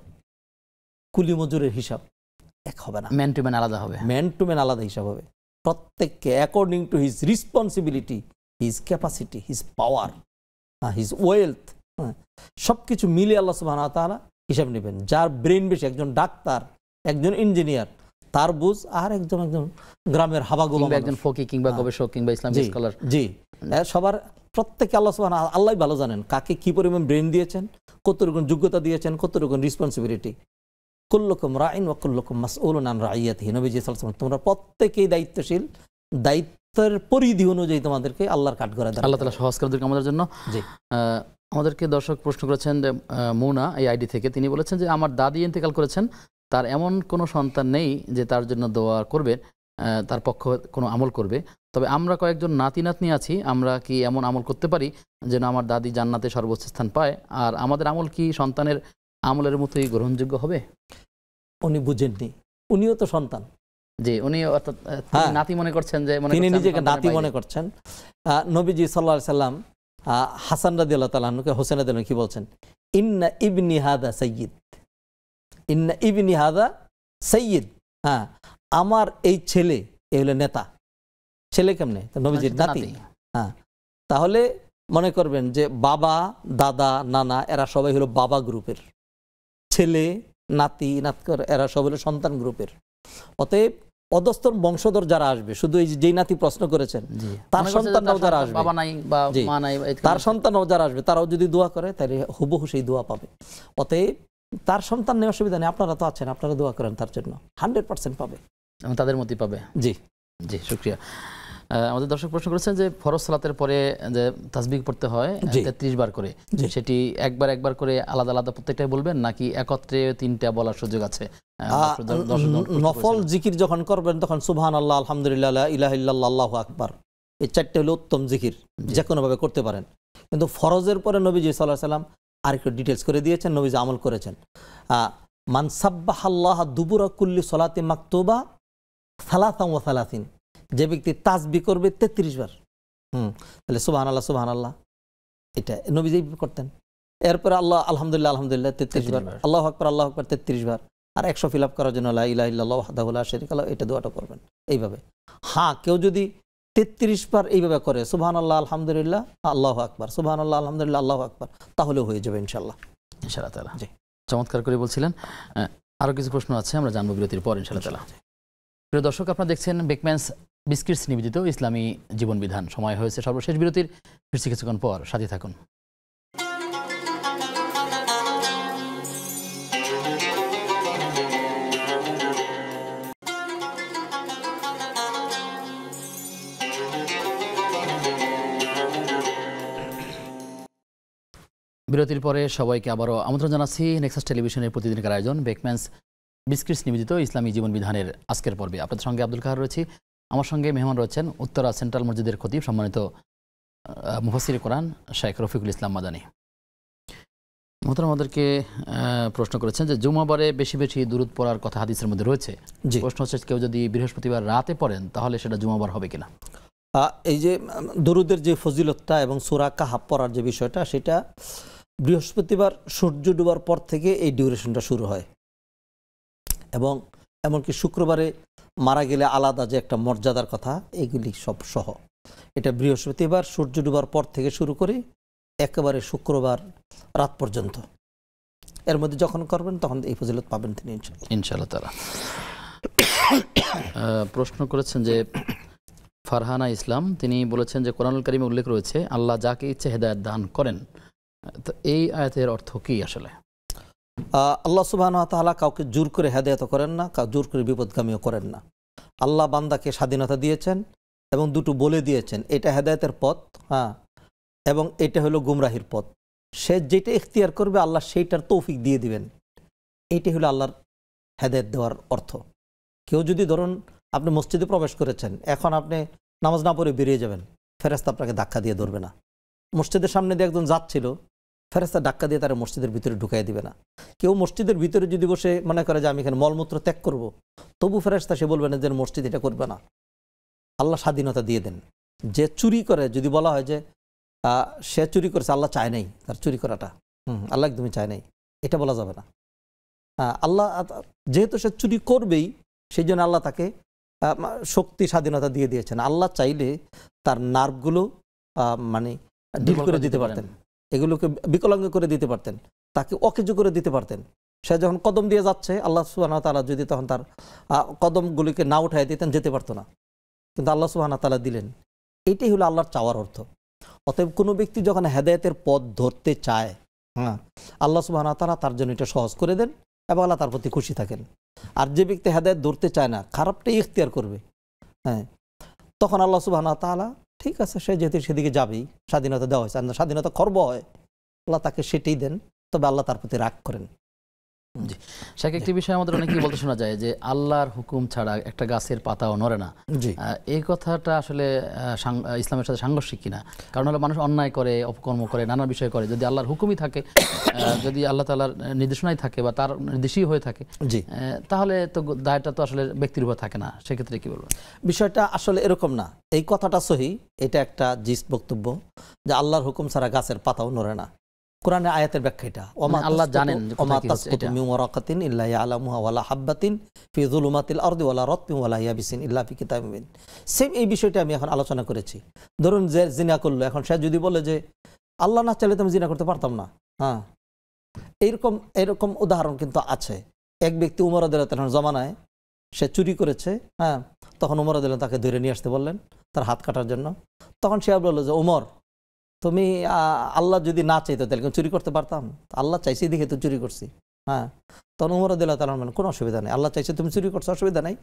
কুলি মজুরের হিসাব এক হবে না, ম্যান টু ম্যান আলাদা হবে, ম্যান টু ম্যান আলাদা হিসাব হবে। প্রত্যেককে according to his responsibility, his capacity, his power, his wealth, সবকিছু মিলে আল্লাহ সুবহানাহু ওয়া তাআলা হিসাব নেবেন। যার ব্রেন বেশি, একজন ডাক্তার, একজন ইঞ্জিনিয়ার, তার বুঝ, আর একজন গ্রামের হাবাগোবা, একজন ফকি কিংবা গবেষক কিংবা ইসলামিক স্কলার, জি, সবার প্রত্যেকে আল্লাহ সুবহানাহু আল্লাহ ভালো জানেন কাকে কি পরিমাণ ব্রেন দিয়েছেন, কতটুকু যোগ্যতা দিয়েছেন, কতটুকু রেসপন্সিবিলিটি। কুল্লুকুম রাইন ওয়া কুল্লুকুম মাসউলুন আন রাইয়াতিহি। নবীজি সাল্লাল্লাহু আলাইহি ওয়াসাল্লাম, তোমরা প্রত্যেকেই দায়িত্বশীল, দায়িত্বের পরিধি অনুযায়ী তোমাদেরকে আল্লাহর কাঠগড়ায় দাঁড়াতে হবে। আল্লাহ তাআলা সহজ করে দিক আমাদের জন্য। জি, আমাদেরকে দর্শক প্রশ্ন করেছেন যে মুনা এই আইডি থেকে, তিনি বলেছেন যে আমার দাদি ইন্তেকাল করেছেন, তার এমন কোনো সন্তান নেই যে তার জন্য দোয়া করবে, তার পক্ষ কোনো আমল করবে, তবে আমরা কয়েকজন নাতি নাতনি আছি, আমরা কি এমন আমল করতে পারি যেন আমার দাদি জান্নাতে সর্বোচ্চ স্থান পায়, আর আমাদের আমল কি সন্তানের আমলের মতোই গ্রহণযোগ্য হবে? উনি বুঝেননি, উনিও তো সন্তান। জি, উনি অর্থাৎ নাতি মনে করছেন, যে তিনি নিজেকে নাতি মনে করছেন। নবীজি সাল্লাল্লাহু আলাইহি সাল্লাম হাসান রাদিয়াল্লাহু তাআলা আনহুকে, হোসেন রাদিয়াল্লাহু কি বলছেন? ইন্না ইবনি হাদা সাইয়্যিদ, ইন্না ইবনি হাদা সাইয়্যিদ। হ্যাঁ, আমার এই ছেলে, এই হলো নেতা। ছেলে কেমনে? নবীজির নাতি। হ্যাঁ, তাহলে মনে করবেন যে বাবা, দাদা, নানা এরা সবাই হলো বাবা গ্রুপের, ছেলে, নাতি, নাতকর এরা সব হলো সন্তান গ্রুপের। অতএব অধস্তর বংশধর যারা আসবে, শুধু এই যেই নাতি প্রশ্ন করেছেন তার সন্তানরাও যারা আসবে, তার সন্তানরাও যারা আসবে, তারাও যদি দোয়া করে তাহলে হুবহু সেই দোয়া পাবে। অতএব তার সন্তান নেই, অসুবিধা নেই, আপনারা তো আছেন, আপনারা দোয়া করেন তার জন্য, 100% পাবে, তাদের মতই পাবে। জি জি, শুকরিয়া। আমাদের দর্শক প্রশ্ন করেছেন যে ফরজ সালাতের পরে যে তাসবিহ পড়তে হয় 33 বার করে, সেটি একবার করে আলাদা আলাদা প্রত্যেকটাই বলবেন, নাকি একত্রে 3টা বলার সুযোগ আছে? নফল জিকির যখন করবেন তখন সুবহানাল্লাহ, আলহামদুলিল্লাহ, লা ইলাহা ইল্লাল্লাহ, আল্লাহু আকবার, এই 4টা হলো উত্তম জিকির, যে কোনো ভাবে করতে পারেন। কিন্তু ফরজের পরে নবীজি সাল্লাল্লাহু আলাইহি সাল্লাম আরেকটু ডিটেইলস করে দিয়েছেন, নবীজি আমল করেছেন। মান সাব্বাহাল্লাহ দুবুরা কুল্লি সলাতি মাকতুবা সালাসান ওয়া সালাসিন, যে ব্যক্তি তাসবিহ করবে 33 বার, তাহলে সুবহানাল্লাহ সুবহানাল্লাহ এটা নবীজি করতেন। এরপরে আল্লাহ আলহামদুলিল্লাহ আলহামদুলিল্লাহ 33 বার, আল্লাহু আকবার আল্লাহু আকবার 33 বার, আর 100 ফিল আপ করার জন্য লা ইলাহা ইল্লাল্লাহু ওয়াহদাহু লা শারীকা লাহু, এটা দোয়াটা করবেন এইভাবে। হ্যাঁ, কেউ যদি 33 বার এইভাবে করে সুবহানাল্লাহ আলহামদুলিল্লাহ আল্লাহু আকবার, সুবহানাল্লাহ আলহামদুলিল্লাহ আল্লাহু আকবার, তাহলে হয়ে যাবে ইনশাআল্লাহ। ইনশাআল্লাহ তাআলা। জি, চমৎকার করে বলছিলেন। আরো কিছু প্রশ্ন আছে, আমরা জানবো বিরতির পর ইনশাআল্লাহ তাআলা। প্রিয় দর্শক, আপনারা দেখছেন বেকম্যানস বিস্কিটস নিবেদিত ইসলামী জীবন বিধান। সময় হয়েছে সর্বশেষ বিরতির, ফিরছি কিছুক্ষণ পর, সাথে থাকুন। বিরতির পরে সবাইকে আবারও আমন্ত্রণ জানাচ্ছি নেক্সাস টেলিভিশনের প্রতিদিনকার আয়োজন বেকম্যানস বিস্কিটস নিবেদিত ইসলামী জীবন বিধানের আজকের পর্বে। আপনাদের সঙ্গে আব্দুল কাহার রয়েছি, আমার সঙ্গে মেহমান রয়েছেন উত্তরা সেন্ট্রাল মসজিদের খতিব সম্মানিত মুফাসসির কোরআন শেখ রফিকুল ইসলাম মাদানী। মোহতারাম, আমাদেরকে প্রশ্ন করেছেন যে জুমাবারে বেশি বেশি দুরূদ পড়ার কথা হাদিসের মধ্যে রয়েছে। প্রশ্ন হচ্ছে, কেউ যদি বৃহস্পতিবার রাতে পড়েন তাহলে সেটা জুমাবার হবে কিনা? এই যে দুরূদের যে ফজিলতটা এবং সূরা কাহাফ পড়ার যে বিষয়টা, সেটা বৃহস্পতিবার সূর্য ডুবার পর থেকে এই ডিউরেশনটা শুরু হয়, এবং এমনকি শুক্রবারে মারা গেলে আলাদা যে একটা মর্যাদার কথা, এগুলি সব সহ এটা বৃহস্পতিবার সূর্য ডুবার পর থেকে শুরু করে একেবারে শুক্রবার রাত পর্যন্ত এর মধ্যে যখন করবেন তখন এই ফজিলত পাবেন তিনি ইনশাআল্লাহ তাআলা। প্রশ্ন করেছেন যে ফারহানা ইসলাম, তিনি বলেছেন যে কোরআনুল কারীমে উল্লেখ রয়েছে আল্লাহ যাকে ইচ্ছে হেদায়েত দান করেন, তো এই আয়াতের অর্থ কি আসলে? আল্লাহ সুবহানাহু ওয়া তাআলা কাউকে জোর করে হেদায়েত করেন না, জোর করে বিপদগামীও করেন না। আল্লাহ বান্দাকে স্বাধীনতা দিয়েছেন এবং দুটো বলে দিয়েছেন, এটা হেদায়েতের পথ, হ্যাঁ, এবং এটা হলো গুমরাহির পথ। সে যেটা ইখতিয়ার করবে আল্লাহ সেইটার তৌফিক দিয়ে দিবেন। এইটাই হলো আল্লাহর হেদায়েত দেওয়ার অর্থ। কেউ যদি ধরুন আপনি মসজিদে প্রবেশ করেছেন, এখন আপনি নামাজ না পড়ে বেরিয়ে যাবেন, ফেরেশতা আপনাকে ধাক্কা দিয়ে ধরবে না। মসজিদের সামনে দিয়ে একজন যাচ্ছিল, ফেরেশতা ধাক্কা দিয়ে তারা মসজিদের ভিতরে ঢুকাই দিবে না। কেউ মসজিদের ভিতরে যদি বসে মনে করে যে আমি এখানে মলমূত্র ত্যাগ করব, তবু ফেরেশতা সে বলবে না যে মসজিদ এটা করবে না। আল্লাহ স্বাধীনতা দিয়ে দেন। যে চুরি করে, যদি বলা হয় যে সে চুরি করেছে, আল্লাহ চায় নাই তার চুরি করাটা, আল্লাহ একদমই চায় নাই, এটা বলা যাবে না। আল্লাহ যেহেতু সে চুরি করবেই, সেই জন্য আল্লাহ তাকে শক্তি স্বাধীনতা দিয়ে দিয়েছেন। আল্লাহ চাইলে তার নার্ভগুলো মানে ডিল করে দিতে পারতেন, এগুলোকে বিকলাঙ্গ করে দিতে পারতেন, তাকে অকেজ করে দিতে পারতেন। সে যখন কদম দিয়ে যাচ্ছে, আল্লাহ সুবহানাহু ওয়া তাআলা যদি তখন তার কদমগুলিকে না উঠাই দিতেন, যেতে পারতো না, কিন্তু আল্লাহ সুবহানাহু ওয়া তাআলা দিলেন। এইটাই হলো আল্লাহর চাওয়ার অর্থ। অতএব কোনো ব্যক্তি যখন হেদায়েতের পথ ধরতে চায়, হ্যাঁ, আল্লাহ সুবহানাহু ওয়া তাআলা তার জন্য এটা সহজ করে দেন এবং আল্লাহ তার প্রতি খুশি থাকেন। আর যে ব্যক্তি হেদায়েত ধরতে চায় না, খারাপটাই ইখতিয়ার করবে, হ্যাঁ, তখন আল্লাহ সুবহানাহু ওয়া তাআলা ঠিক আছে, সে যেহেতু সেদিকে যাবেই, স্বাধীনতা দেওয়া হয়েছে, আর স্বাধীনতা খর্ব হয়, আল্লাহ তাকে সেটাই দেন, তবে আল্লাহ তার প্রতি রাগ করেন। জি, শেখ, একটি বিষয় আমাদের অনেকেই বলতে শোনা যায় যে আল্লাহর হুকুম ছাড়া একটা গাছের পাতাও নড়ে না। এই কথাটা আসলে ইসলামের সাথে সাংঘর্ষিক কিনা? কারণ হলো মানুষ অন্যায় করে, অপকর্ম করে, নানা বিষয় করে, যদি আল্লাহর হুকুমই থাকে, যদি আল্লাহ তাআলার নির্দেশনাই থাকে বা তার নির্দেশই হয়ে থাকে, তাহলে তো দায়টা তো আসলে ব্যক্তির উপর থাকে না। সেক্ষেত্রে কি বলবো? বিষয়টা আসলে এরকম না। এই কথাটা সহি, এটা একটা জিস্ট বক্তব্য যে আল্লাহর হুকুম ছাড়া গাছের পাতাও নড়ে না। কোরআনের আয়াতের ব্যাখ্যা এটা, আল্লাহ জানেন ইল্লা ইয়ালামুহা ওয়ালা হাববাতিন ফি যুলুমাতিল আরদি ওয়ালা রাতবিন ওয়ালা ইয়াবিসিন ইল্লা ফি কিতাবিন মুবিন। সেম এই বিষয়টা আমি এখন আলোচনা করেছি। ধরুন যে জিনা করলো, এখন সে যদি বলে যে আল্লাহ না চাইলে তো আমি জিনা করতে পারতাম না, হ্যাঁ, এরকম উদাহরণ কিন্তু আছে। এক ব্যক্তি উমর রাদিয়াল্লাহু তাআলার জমানায় সে চুরি করেছে, হ্যাঁ, তখন উমর রাদিয়াল্লাহু তাকে ধরে নিয়ে আসতে বললেন তার হাত কাটার জন্য। তখন সে বলল যে উমর, তুমি আল্লাহ যদি না চাইতো তাহলে চুরি করতে পারতাম? আল্লাহ চাইছি দেখে তো চুরি করছি, হ্যাঁ। তখন উমর রাদিয়াল্লাহু তাআলা বললেন কোনো অসুবিধা নেই, আল্লাহ চাইছে তুমি চুরি করছো, অসুবিধা নেই।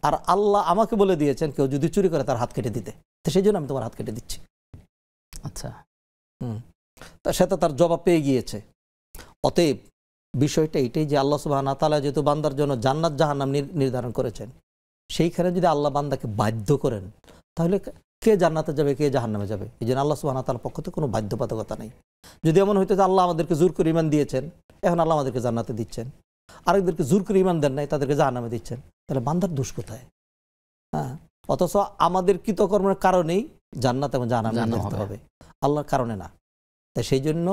আর আল্লাহ আমাকে বলে দিয়েছেন কেউ যদি চুরি করে তার হাত কেটে দিতে, তো সেই জন্য আমি তোমার হাত কেটে দিচ্ছি। আচ্ছা, তা সে তো তার জবাব পেয়ে গিয়েছে। অতএব বিষয়টা এটাই যে আল্লাহ সুবহানাহু ওয়া তাআলা যেহেতু বান্দার জন্য জান্নাত জাহান্নাম নির্ধারণ করেছেন, সেইখানে যদি আল্লাহ বান্দাকে বাধ্য করেন, তাহলে কে জান্নাতে যাবে, কে জাহান্নামে যাবে? এই জন্য আল্লাহ সুবহানাহু ওয়া তাআলার পক্ষ থেকে কোনো বাধ্যবাধকতা নেই। যদি এমন হইতো যে আল্লাহ আমাদেরকে জোর করে ঈমান দিয়েছেন, এখন আল্লাহ আমাদেরকে জান্নাতে দিচ্ছেন, আরেকদেরকে জোর করে ঈমান দেন নাই, তাদেরকে জাহান্নামে দিচ্ছেন, তাহলে বান্দার দোষ কোথায়? হ্যাঁ, অথচ আমাদের কৃতকর্মের কারণেই জান্নাত এবং জাহান্নামে যেতে হবে, আল্লাহর কারণে না। তাই সেই জন্য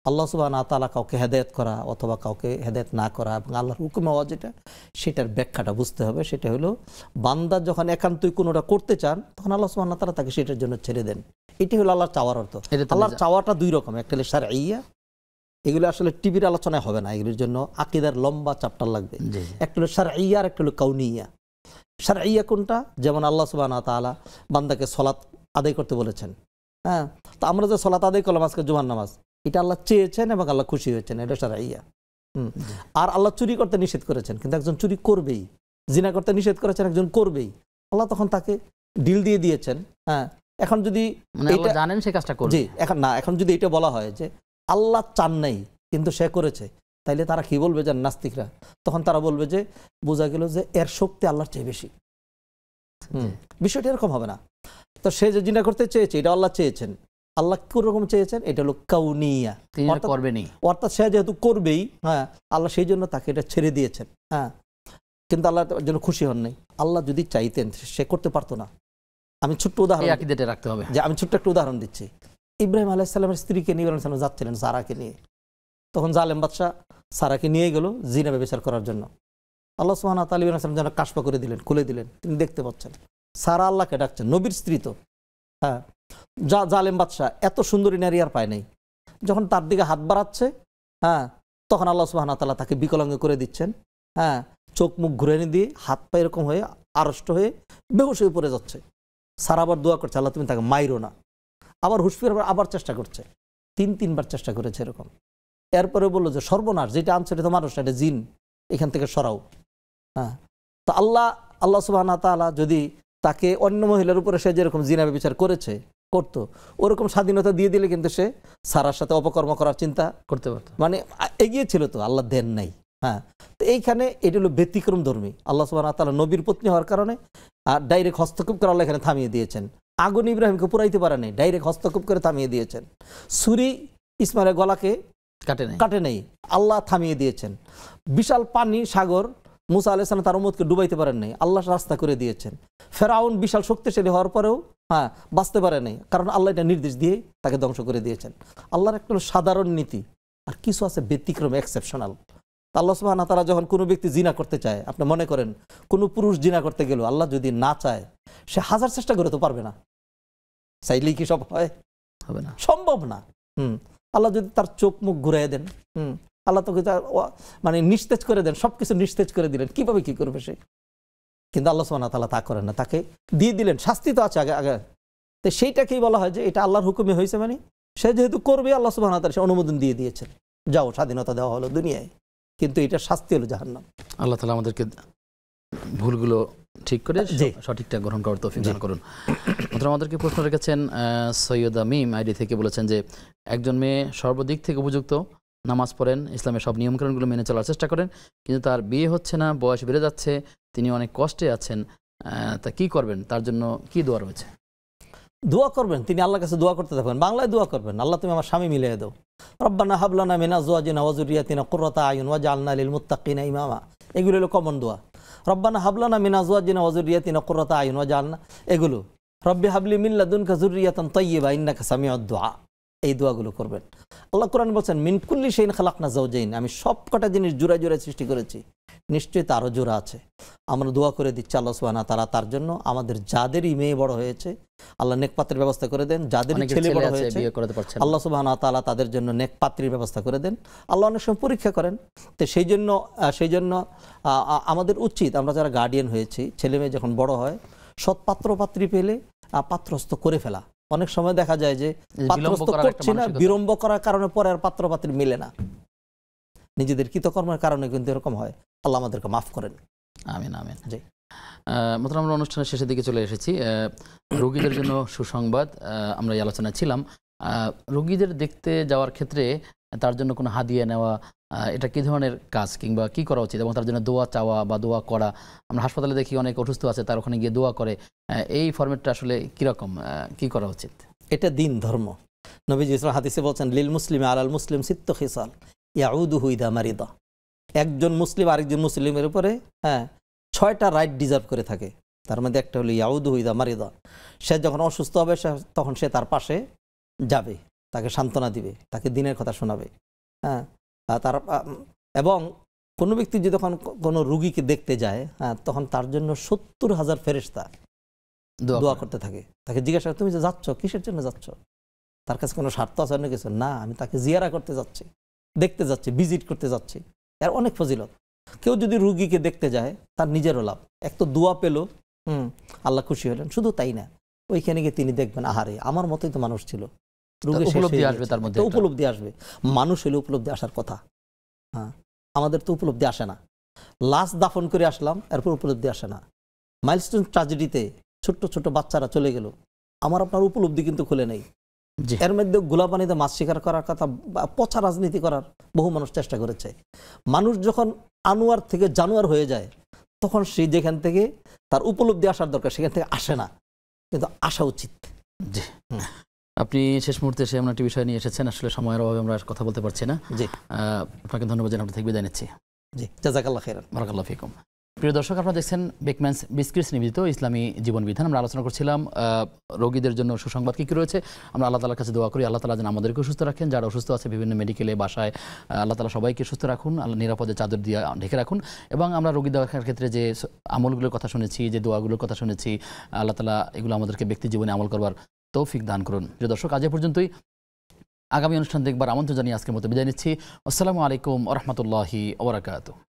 আল্লাহ সুবহানাহু ওয়া তাআলা কাউকে হেদায়েত করা অথবা কাউকে হেদায়েত না করা এবং আল্লাহর হুকুম হওয়া যেটা, সেটার ব্যাখ্যাটা বুঝতে হবে। সেটা হলো বান্দা যখন একান্তই কোনোটা করতে চান, তখন আল্লাহ সুবহানাহু ওয়া তাআলা তাকে সেটার জন্য ছেড়ে দেন। এটি হলো আল্লাহর চাওয়ার অর্থ। আল্লাহর চাওয়াটা দুই রকম, একটা হলো শারঈয়া, এগুলো আসলে টিভির আলোচনায় হবে না, এগুলোর জন্য আকীদার লম্বা চ্যাপ্টার লাগবে। একটা হলো শারঈয়া আর একটা হলো কাউনিয়া। শারঈয়া কোনটা? যেমন আল্লাহ সুবহানাহু ওয়া তাআলা বান্দাকে সালাত আদায় করতে বলেছেন, হ্যাঁ, তো আমরা যে সালাত আদায় করলাম আজকে জুমার নামাজ, এটা আল্লাহ চেয়েছেন এবং আল্লাহ খুশি হয়েছেন, এটা শারঈয়া। আর আল্লাহ চুরি করতে নিষেধ করেছেন, কিন্তু একজন চুরি করবেই, জিনা করতে নিষেধ করেছেন, একজন করবেই, আল্লাহ তখন তাকে ডিল দিয়ে দিয়েছেন। হ্যাঁ, এখন যদি জানেন সে কাজটা করবে, জি, এখন যদি এটা বলা হয় যে আল্লাহ চান নাই কিন্তু সে করেছে, তাইলে তারা কি বলবে জান নাস্তিকরা? তখন তারা বলবে যে বোঝা গেল যে এর শক্তি আল্লাহর চেয়ে বেশি। বিষয়টা এরকম হবে না। তো সে যে জিনা করতে চেয়েছে, এটা আল্লাহ চেয়েছেন, আল্লাহ কোনরকম চেয়েছেন, এটা হলো কাউনিয়া, অর্থাৎ সে যেহেতু করবেই, হ্যাঁ, আল্লাহ সেই জন্য তাকে এটা ছেড়ে দিয়েছেন, হ্যাঁ, কিন্তু আল্লাহ জন্য খুশি হন নাই। আল্লাহ যদি চাইতেন সে করতে পারতো না। আমি ছোট্ট উদাহরণ রাখতে হবে, যে আমি ছোট্ট একটা উদাহরণ দিচ্ছি। ইব্রাহিম আলাইহিস সালামের স্ত্রীকে নিয়ে ইব্রাহিম সালাম যাচ্ছিলেন সারাকে নিয়ে, তখন জালেম বাদশাহ সারাকে নিয়ে গেল জিনা ব্যভিচার করার জন্য। আল্লাহ সুবহানাহু ওয়া তাআলা ইব্রাহিম সালাম যেন কাশফা করে দিলেন, খুলে দিলেন, তিনি দেখতে পাচ্ছেন সারা আল্লাহকে ডাকছেন, নবীর স্ত্রী তো, হ্যাঁ, জালেম বাদশাহ এত সুন্দরী নারী আর পায় নাই। যখন তার দিকে হাত বাড়াচ্ছে, হ্যাঁ, তখন আল্লাহ সুবহানাহু ওয়া তাআলা তাকে বিকলাঙ্গ করে দিচ্ছেন, হ্যাঁ, চোখ মুখ ঘুরে দিয়ে হাত পা এরকম হয়ে আড়ষ্ট হয়ে বেহুশ হয়ে পড়ে যাচ্ছে। স্যার আবার দোয়া করছে, আল্লাহ তুমি তাকে মাইরো না। আবার হুঁশ ফিরে আবার চেষ্টা করছে, 3-3বার চেষ্টা করেছে এরকম। এরপরে বললো যে সর্বনাশ, যেটা আনছে এটা তো মানুষ, এটা জিন, এখান থেকে সরাও। হ্যাঁ, তো আল্লাহ সুবহানাহু ওয়া তাআলা যদি তাকে অন্য মহিলার উপরে সে যেরকম জিনা ব্যভিচার করতো ওরকম স্বাধীনতা দিয়ে দিলে কিন্তু সে সারার সাথে অপকর্ম করার চিন্তা করতে পারতো, মানে এগিয়েছিল, তো আল্লাহ দেন নাই। হ্যাঁ, তো এইখানে এটা হলো ব্যতিক্রম ধর্মী। আল্লাহ সুবহানাহু ওয়া তাআলা নবীর পত্নী হওয়ার কারণে ডাইরেক্ট হস্তক্ষেপ করে আল্লাহ এখানে থামিয়ে দিয়েছেন। আগুন ইব্রাহিমকে পুরাইতে পারে নাই, ডাইরেক্ট হস্তক্ষেপ করে থামিয়ে দিয়েছেন। ছুরি ইসমাইলের গলাকে কাটে নেই, আল্লাহ থামিয়ে দিয়েছেন। বিশাল পানি সাগর মুসা আলাইহিস সালাম তার উম্মতকে ডুবাইতে পারেন নাই, আল্লাহ রাস্তা করে দিয়েছেন। ফেরাউন বিশাল শক্তিশালী হওয়ার পরেও বাঁচতে পারে নাই, কারণ আল্লাহ এটা নির্দেশ দিয়ে তাকে ধ্বংস করে দিয়েছেন। আল্লাহর একটা সাধারণ নীতি, আর কিছু আছে ব্যতিক্রম, এক্সেপশনাল। আল্লাহ সুবহানাহু ওয়া তাআলা যখন কোনো ব্যক্তি জিনা করতে চায়, আপনি মনে করেন কোনো পুরুষ জিনা করতে গেল, আল্লাহ যদি না চায় সে 1000 চেষ্টা করে তো পারবে না। চাইলেই কি সব হয়? হবে না, সম্ভব না। আল্লাহ যদি তার চোখ মুখ ঘুরাই দেন, আল্লাহ তোকে মানে নিস্তেজ করে দেন, সবকিছু নিস্তেজ করে দিলেন, কিভাবে কি করবে সে? কিন্তু আল্লাহ সুবহানাহু ওয়া তাআলা তা করেন না, তাকে দিয়ে দিলেন, শাস্তি তো আছে আগে। তো সেইটাকেই বলা হয় যে এটা আল্লাহর হুকুমে হয়েছে, মানে সে যেহেতু করবে আল্লাহ সুবহানাহু ওয়া তাআলা সে অনুমোদন দিয়ে দিয়েছেন, যাও স্বাধীনতা দেওয়া হলো দুনিয়ায়, কিন্তু এটা শাস্তি হলো জাহান্নাম। আল্লাহ তাআলা আমাদেরকে ভুলগুলো ঠিক করে সঠিকটা গ্রহণ করার তৌফিক দান করুন। আমাদেরকে প্রশ্ন রেখেছেন সৈয়দা মিম আইডি থেকে, বলেছেন যে একজন মেয়ে সর্বদিক থেকে উপযুক্ত, নামাজ পড়েন, ইসলামের সব নিয়মকানুনগুলো মেনে চলার চেষ্টা করেন, কিন্তু তার বিয়ে হচ্ছে না, বয়স বেড়ে যাচ্ছে, তিনি অনেক কষ্টে আছেন, তা কি করবেন? তার জন্য কি দোয়া রয়েছে? দোয়া করবেন, তিনি আল্লাহর কাছে দোয়া করতে থাকবেন, বাংলায় দোয়া করবেন, আল্লাহ তুমি আমার স্বামী মিলিয়ে দাও। রব্বানা হাব লানা মিন আজওয়াজিনা ওয়া যুররিয়াতিনা কুররাতা আয়ুন ওয়াজআলনা লিল মুত্তাকিনা ইমামা। এগুলো হলো কমন দোয়া। রব্বানা হাব লানা মিন আজওয়াজিনা ওয়া যুররিয়াতিনা কুররাতা আয়ুন ওয়াজআলনা, এগুলো রব্বি হাবলি মিন লাদুনকা যুররিয়াতান তাইয়্যিবা ইন্নাকা সামিউদ দুআ, এই দোয়াগুলো করবেন। আল্লাহ কোরআন বলছেন মিন কুল্লি শাইইন খালাকনা যাওজাইন, আমি সব কটা জিনিস জোড়ায় জোড়ায় সৃষ্টি করেছি, নিশ্চয়ই তারও জোড়া আছে। আমরা দোয়া করে দিচ্ছি আল্লাহ সুবহানাহু ওয়া তাআলা তার জন্য, আমাদের যাদেরই মেয়ে বড় হয়েছে আল্লাহ নেক পাত্রের ব্যবস্থা করে দেন, যাদেরই ছেলে বড় হয়েছে আল্লাহ সুবহানাহু ওয়া তাআলা তাদের জন্য নেক পাত্রীর ব্যবস্থা করে দেন। আল্লাহ অনেক সময় পরীক্ষা করেন, তো সেই জন্য আমাদের উচিত, আমরা যারা গার্ডিয়ান হয়েছি, ছেলে মেয়ে যখন বড় হয় সৎ পাত্র পাত্রী পেলে পাত্রস্থ করে ফেলা। অনেক সময় দেখা যায় যে পাত্রস্থ করছি না, বিলম্ব করার কারণে পরে আর পাত্র পাত্রী মিলে না, নিজেদের কৃতকর্মের কারণে কিন্তু এরকম হয়। আল্লাহ আমাদেরকে মাফ করেন। আমিন আমিন। জি মোহতারাম, আমরা অনুষ্ঠানের শেষের দিকে চলে এসেছি। রোগীদের জন্য সুসংবাদ আমরা এই আলোচনায় ছিলাম। রোগীদের দেখতে যাওয়ার ক্ষেত্রে তার জন্য কোনো হাদিয়া নেওয়া, এটা কী ধরনের কাজ কিংবা কি করা উচিত, এবং তার জন্য দোয়া চাওয়া বা দোয়া করা? আমরা হাসপাতালে দেখি অনেক অসুস্থ আছে, তার ওখানে গিয়ে দোয়া করে, এই ফরম্যাটটা আসলে কীরকম, কি করা উচিত? এটা দিন ধর্ম। নবীজি হাদিসে বলছেন লিল মুসলিম আলাল মুসলিম সিত্ত খিসাল ইয়াউদুহু ইদা মারিদা, একজন মুসলিম আরেকজন মুসলিমের উপরে 6টা রাইট ডিজার্ভ করে থাকে। তার মধ্যে একটা হলো ইয়াউদুহু ইদা মারিদা, সে যখন অসুস্থ হবে তখন সে তার পাশে যাবে, তাকে সান্ত্বনা দিবে, তাকে দিনের কথা শোনাবে। এবং কোনো ব্যক্তি যদি তখন কোনো রুগীকে দেখতে যায়, তখন তার জন্য 70,000 ফেরেশতা দোয়া করতে থাকে। তাকে জিজ্ঞাসা তুমি যে যাচ্ছ, কিসের জন্য যাচ্ছ? তার কাছে কোনো স্বার্থ আছে না কিছু? না, আমি তাকে জিয়ারা করতে যাচ্ছি, দেখতে যাচ্ছি, ভিজিট করতে যাচ্ছি। এর অনেক ফজিলত। কেউ যদি রুগীকে দেখতে যায় তার নিজেরও লাভ, এক তো দোয়া পেল, আল্লাহ খুশি হলেন, শুধু তাই না, ওইখানে গিয়ে তিনি দেখবেন আহারে আমার মতোই তো মানুষ ছিল, উপলব্ধি আসবে, তার মধ্যে উপলব্ধি আসবে। মানুষ হলে উপলব্ধি আসার কথা, আমাদের তো উপলব্ধি আসে না। লাশ দাফন করে আসলাম, এরপর উপলব্ধি আসে না। মাইলস্টোন ট্র্যাজেডিতে ছোট্ট ছোট বাচ্চারা চলে গেল, আমার আপনার উপলব্ধি কিন্তু খুলে নেই। এর মধ্যে গোলাপানিতে মাছ শিকার করার কথা, পচা রাজনীতি করার বহু মানুষ চেষ্টা করেছে। মানুষ যখন আনোয়ার থেকে জানোয়ার হয়ে যায়, তখন সে যেখান থেকে তার উপলব্ধি আসার দরকার সেখান থেকে আসে না, কিন্তু আসা উচিত। জি, আপনি শেষ মুহূর্তে এসে এমন একটি বিষয় নিয়ে এসেছেন, আসলে সময়ের অভাবে আমরা কথা বলতে পারছি না। জি, আপনাকে ধন্যবাদ জানাই, থেকে বিদায় নিচ্ছি। জি, জাযাকাল্লাহ খাইরান, বারাকাল্লাহু ফিকুম। প্রিয় দর্শক, আপনারা দেখছেন বেকম্যানস বিস্কিটস নিবেদিত ইসলামী জীবন বিধান। আমরা আলোচনা করছিলাম রোগীদের জন্য সুসংবাদ কী কী রয়েছে। আমরা আল্লাহ তাআলার কাছে দোয়া করি আল্লাহ তাআলা যেন আমাদেরকেও সুস্থ রাখেন, যারা অসুস্থ আছে বিভিন্ন মেডিকেলে, বাসায়, আল্লাহ তাআলা সবাইকে সুস্থ রাখুন, আল্লাহ নিরাপদে চাদর দিয়ে ঢেকে রাখুন। এবং আমরা রোগী দেখার ক্ষেত্রে যে আমলগুলোর কথা শুনেছি, যে দোয়াগুলোর কথা শুনেছি, আল্লাহ তাআলা এগুলো আমাদেরকে ব্যক্তি জীবনে আমল করবার তৌফিক দান করুন। প্রিয় দর্শক, আজ এ পর্যন্তই। আগামী অনুষ্ঠান দেখবার আমন্ত্রণ জানিয়ে আজকের মতো বিদায় নিচ্ছি। আসসালামু আলাইকুম ওয়া রাহমাতুল্লাহি ওয়া বারাকাতুহু।